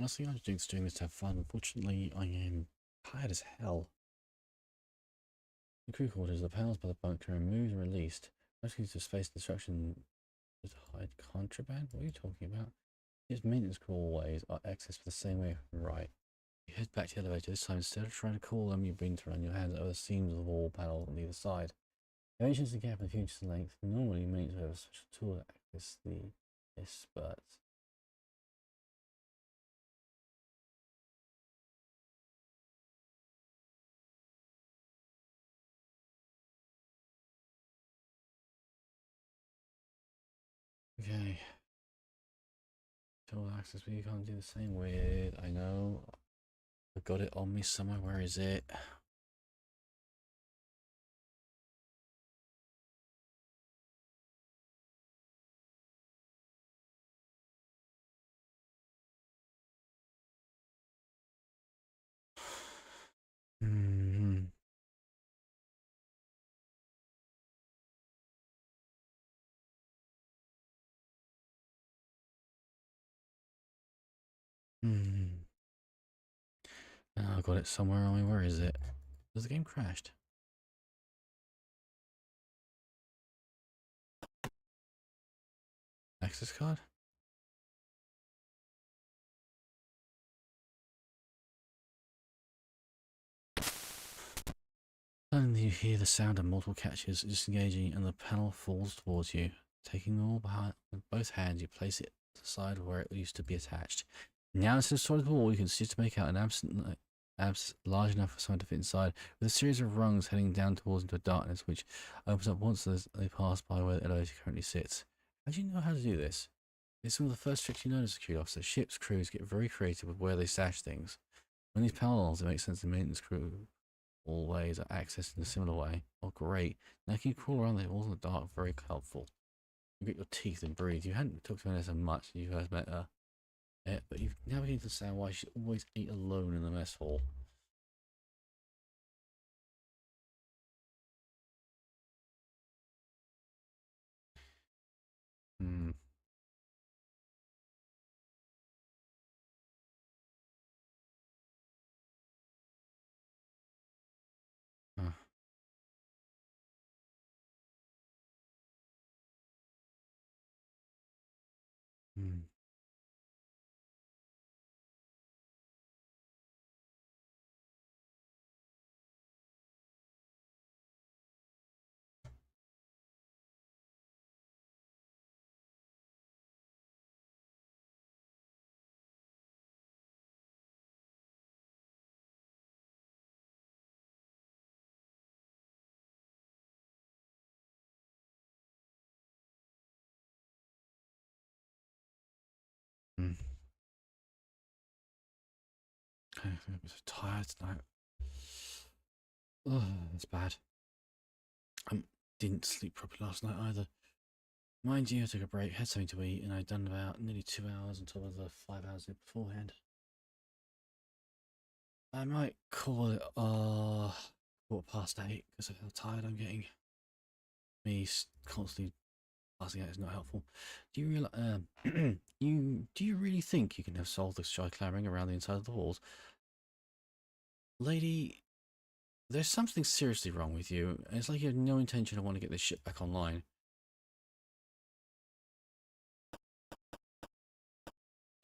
Honestly, I was doing this to have fun. Unfortunately, I am tired as hell. The crew quarters, the panels by the bunker are removed and released. Rescues to space destruction to hide contraband? What are you talking about? These maintenance crawlways are accessed the same way. Right. You head back to the elevator. This time, instead of trying to call them, you bring to run your hands over the seams of the wall panel on either side. The entrance the gap in the inches in length. Normally, maintenance have a special tool that access the spurt. Okay. Tool access, but you can't do the same with. I know. I've got it on me somewhere. Where is it? Hmm. Hmm. I've got it somewhere on me. Where is it? Has the game crashed? Access card? Suddenly you hear the sound of multiple catches disengaging and the panel falls towards you. Taking them all behind with both hands, you place it to the side where it used to be attached. Now instead of solid wall, you can see to make out an abs large enough for someone to fit inside, with a series of rungs heading down towards into darkness, which opens up once they pass by where the elevator currently sits. How do you know how to do this? It's one of the first tricks you learn as a security officer. Ship's crews get very creative with where they stash things. When these panels, it makes sense the maintenance crew hallways are accessed in a similar way. Oh, great. Now can you crawl around the walls in the dark? Very helpful. You get your teeth and breathe. You hadn't talked to Vanessa much. You first met her. But you've now beginning to understand why she always ate alone in the mess hall. Hmm. Huh. Hmm. Hmm. I'm so tired tonight. Oh, that's bad. I didn't sleep properly last night either. Mind you, I took a break, had something to eat, and I'd done about nearly 2 hours on top of the 5 hours beforehand. I might call it 8:15 because of how tired I'm getting. Me constantly passing out is not helpful. Do you realize? Do you really think you can have solved this shy clambering around the inside of the walls, lady? There's something seriously wrong with you, and it's like you have no intention of wanting to get this shit back online.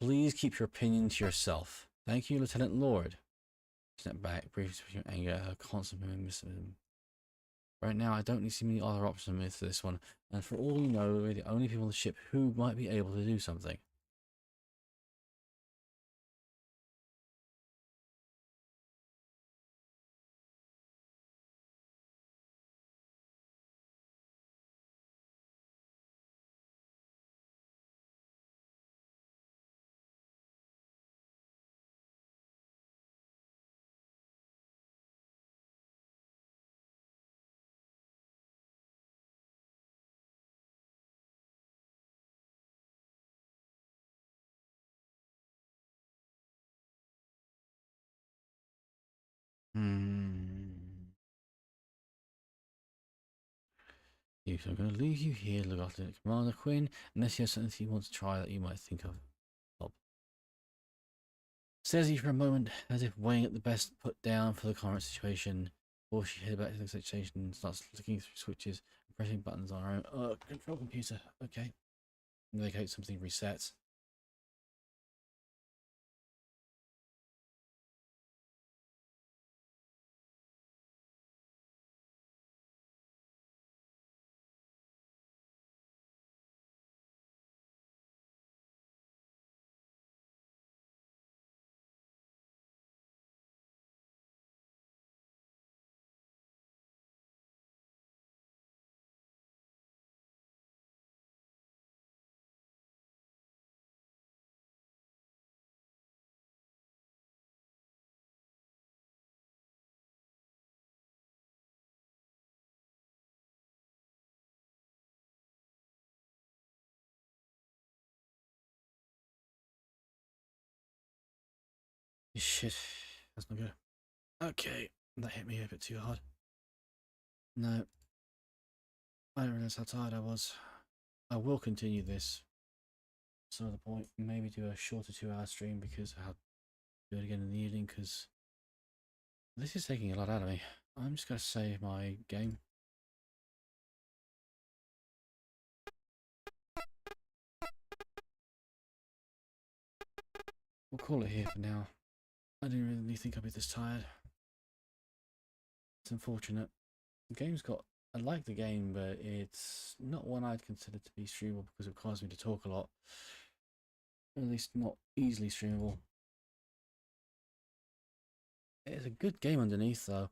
Please keep your opinion to yourself. Thank you, Lieutenant Lord. Step back, briefly switching your anger, her constant mysticism. Right now, I don't see many other options with this one, and for all you know, we're the only people on the ship who might be able to do something. So I'm going to leave you here, look after Commander Quinn, unless you have something you want to try that you might think of. Bob stares at you for a moment, as if weighing at the best put down for the current situation, before she heads back to the station and starts looking through switches and pressing buttons on her own. Control computer, okay. Indicate something resets. Shit, that's not good. Okay, that hit me a bit too hard. No, I didn't realize how tired I was. I will continue this some other point, maybe do a shorter 2 hour stream because I'll do it again in the evening because this is taking a lot out of me. I'm just going to save my game. We'll call it here for now. I didn't really think I'd be this tired. It's unfortunate. The game's got... I like the game, but it's not one I'd consider to be streamable because it requires me to talk a lot. Or at least not easily streamable. It's a good game underneath, though.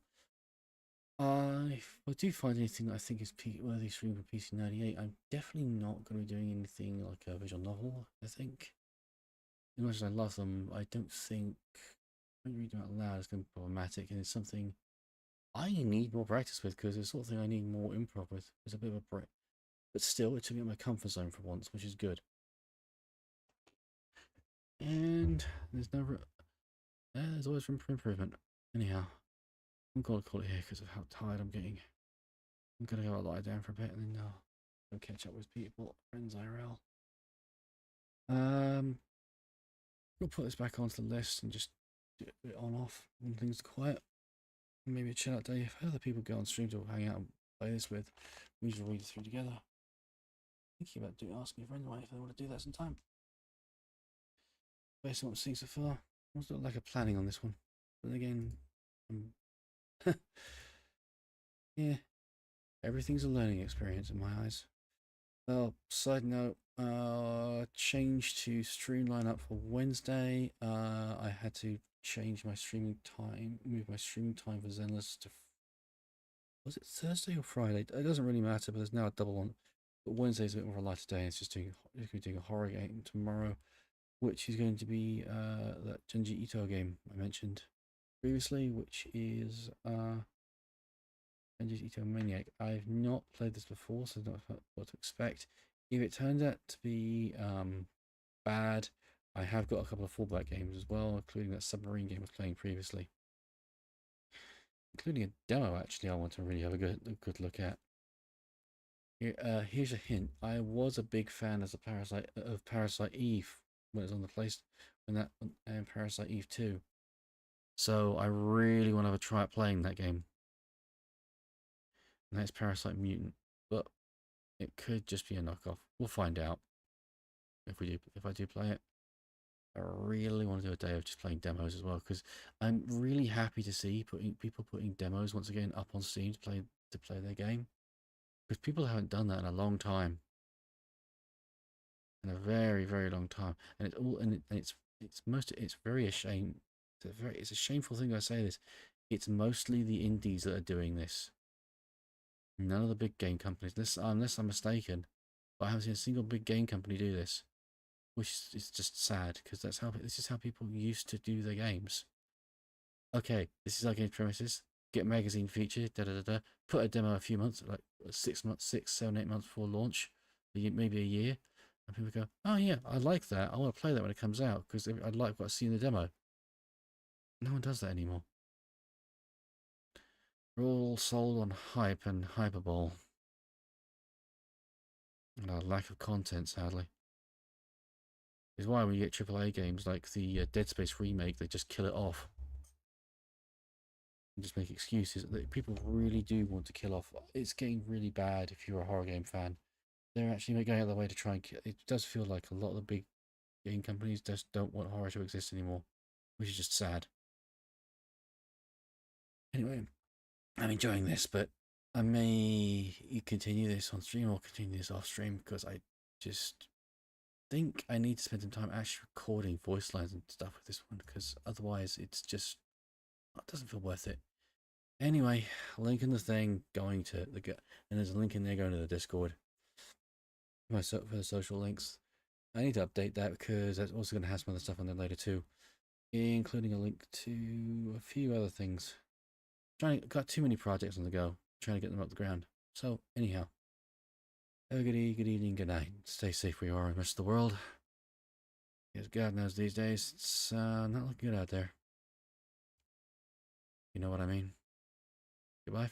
If I do find anything that I think is worthy stream for PC98, I'm definitely not going to be doing anything like a visual novel, I think. As much as I love them, I don't think when you read them out loud it's going to be problematic, and it's something I need more practice with because it's the sort of thing I need more improv with. It's a bit of a break. But still, it took me out of my comfort zone for once, which is good. And there's always room for improvement. Anyhow, I'm going to call it here because of how tired I'm getting. I'm going to go lie down for a bit and then go catch up with people, friends IRL. We'll put this back onto the list and just do it a bit on off when things are quiet. Maybe a chill out day. If other people go on stream to hang out and play this with, we usually read it through together. Thinking about asking your friends if they want to do that sometime. Based on what I'm seeing so far, I was not like a planning on this one. But again, yeah, everything's a learning experience in my eyes. Well, side note, change to stream lineup for Wednesday. I had to change my streaming time, move my streaming time for Zenless to, was it Thursday or Friday? It doesn't really matter, but there's now a double one. But Wednesday's a bit more of a lighter day. It's just going to be doing a horror game tomorrow, which is going to be that Junji Ito game I mentioned previously, which is Junji Ito Maniac. I've not played this before, so I don't know what to expect. If it turns out to be bad, I have got a couple of fallback games as well, including that submarine game I was playing previously, including a demo. Actually, I want to really have a good look at. Here's a hint. I was a big fan of Parasite Eve when it was on the place, and Parasite Eve 2. So I really want to have a try at playing that game. And that's Parasite Mutant, but it could just be a knockoff. We'll find out if I do play it. I really want to do a day of just playing demos as well, because I'm really happy to see people putting demos once again up on Steam to play their game, because people haven't done that in a long time, in a very, very long time, and it's very ashamed. It's a shameful thing I say this. It's mostly the indies that are doing this. None of the big game companies, unless I'm mistaken, but I haven't seen a single big game company do this, which is just sad, because this is how people used to do their games. Okay, this is our game premises. Get magazine feature, put a demo a few months, like 6 months, 6, 7, 8 months before launch, maybe a year, and people go, oh yeah, I like that. I want to play that when it comes out because I like what I see in the demo. No one does that anymore. We're all sold on hype and hyperbole. And a lack of content, sadly. Is why when you get AAA games like the Dead Space remake, they just kill it off. And just make excuses. People really do want to kill off. It's getting really bad if you're a horror game fan. They're actually going out of their way to try and kill. It does feel like a lot of the big game companies just don't want horror to exist anymore, which is just sad. Anyway, I'm enjoying this, but I may continue this on stream or continue this off stream, because I just think I need to spend some time actually recording voice lines and stuff with this one, because otherwise it doesn't feel worth it. Anyway, link in the thing going to and there's a link in there going to the Discord. For the social links. I need to update that because that's also going to have some other stuff on there later too, including a link to a few other things. Got too many projects on the go, trying to get them off the ground. So anyhow, have a good evening, good night. Stay safe where you are in the rest of the world. Because God knows these days it's not looking good out there. You know what I mean? Goodbye.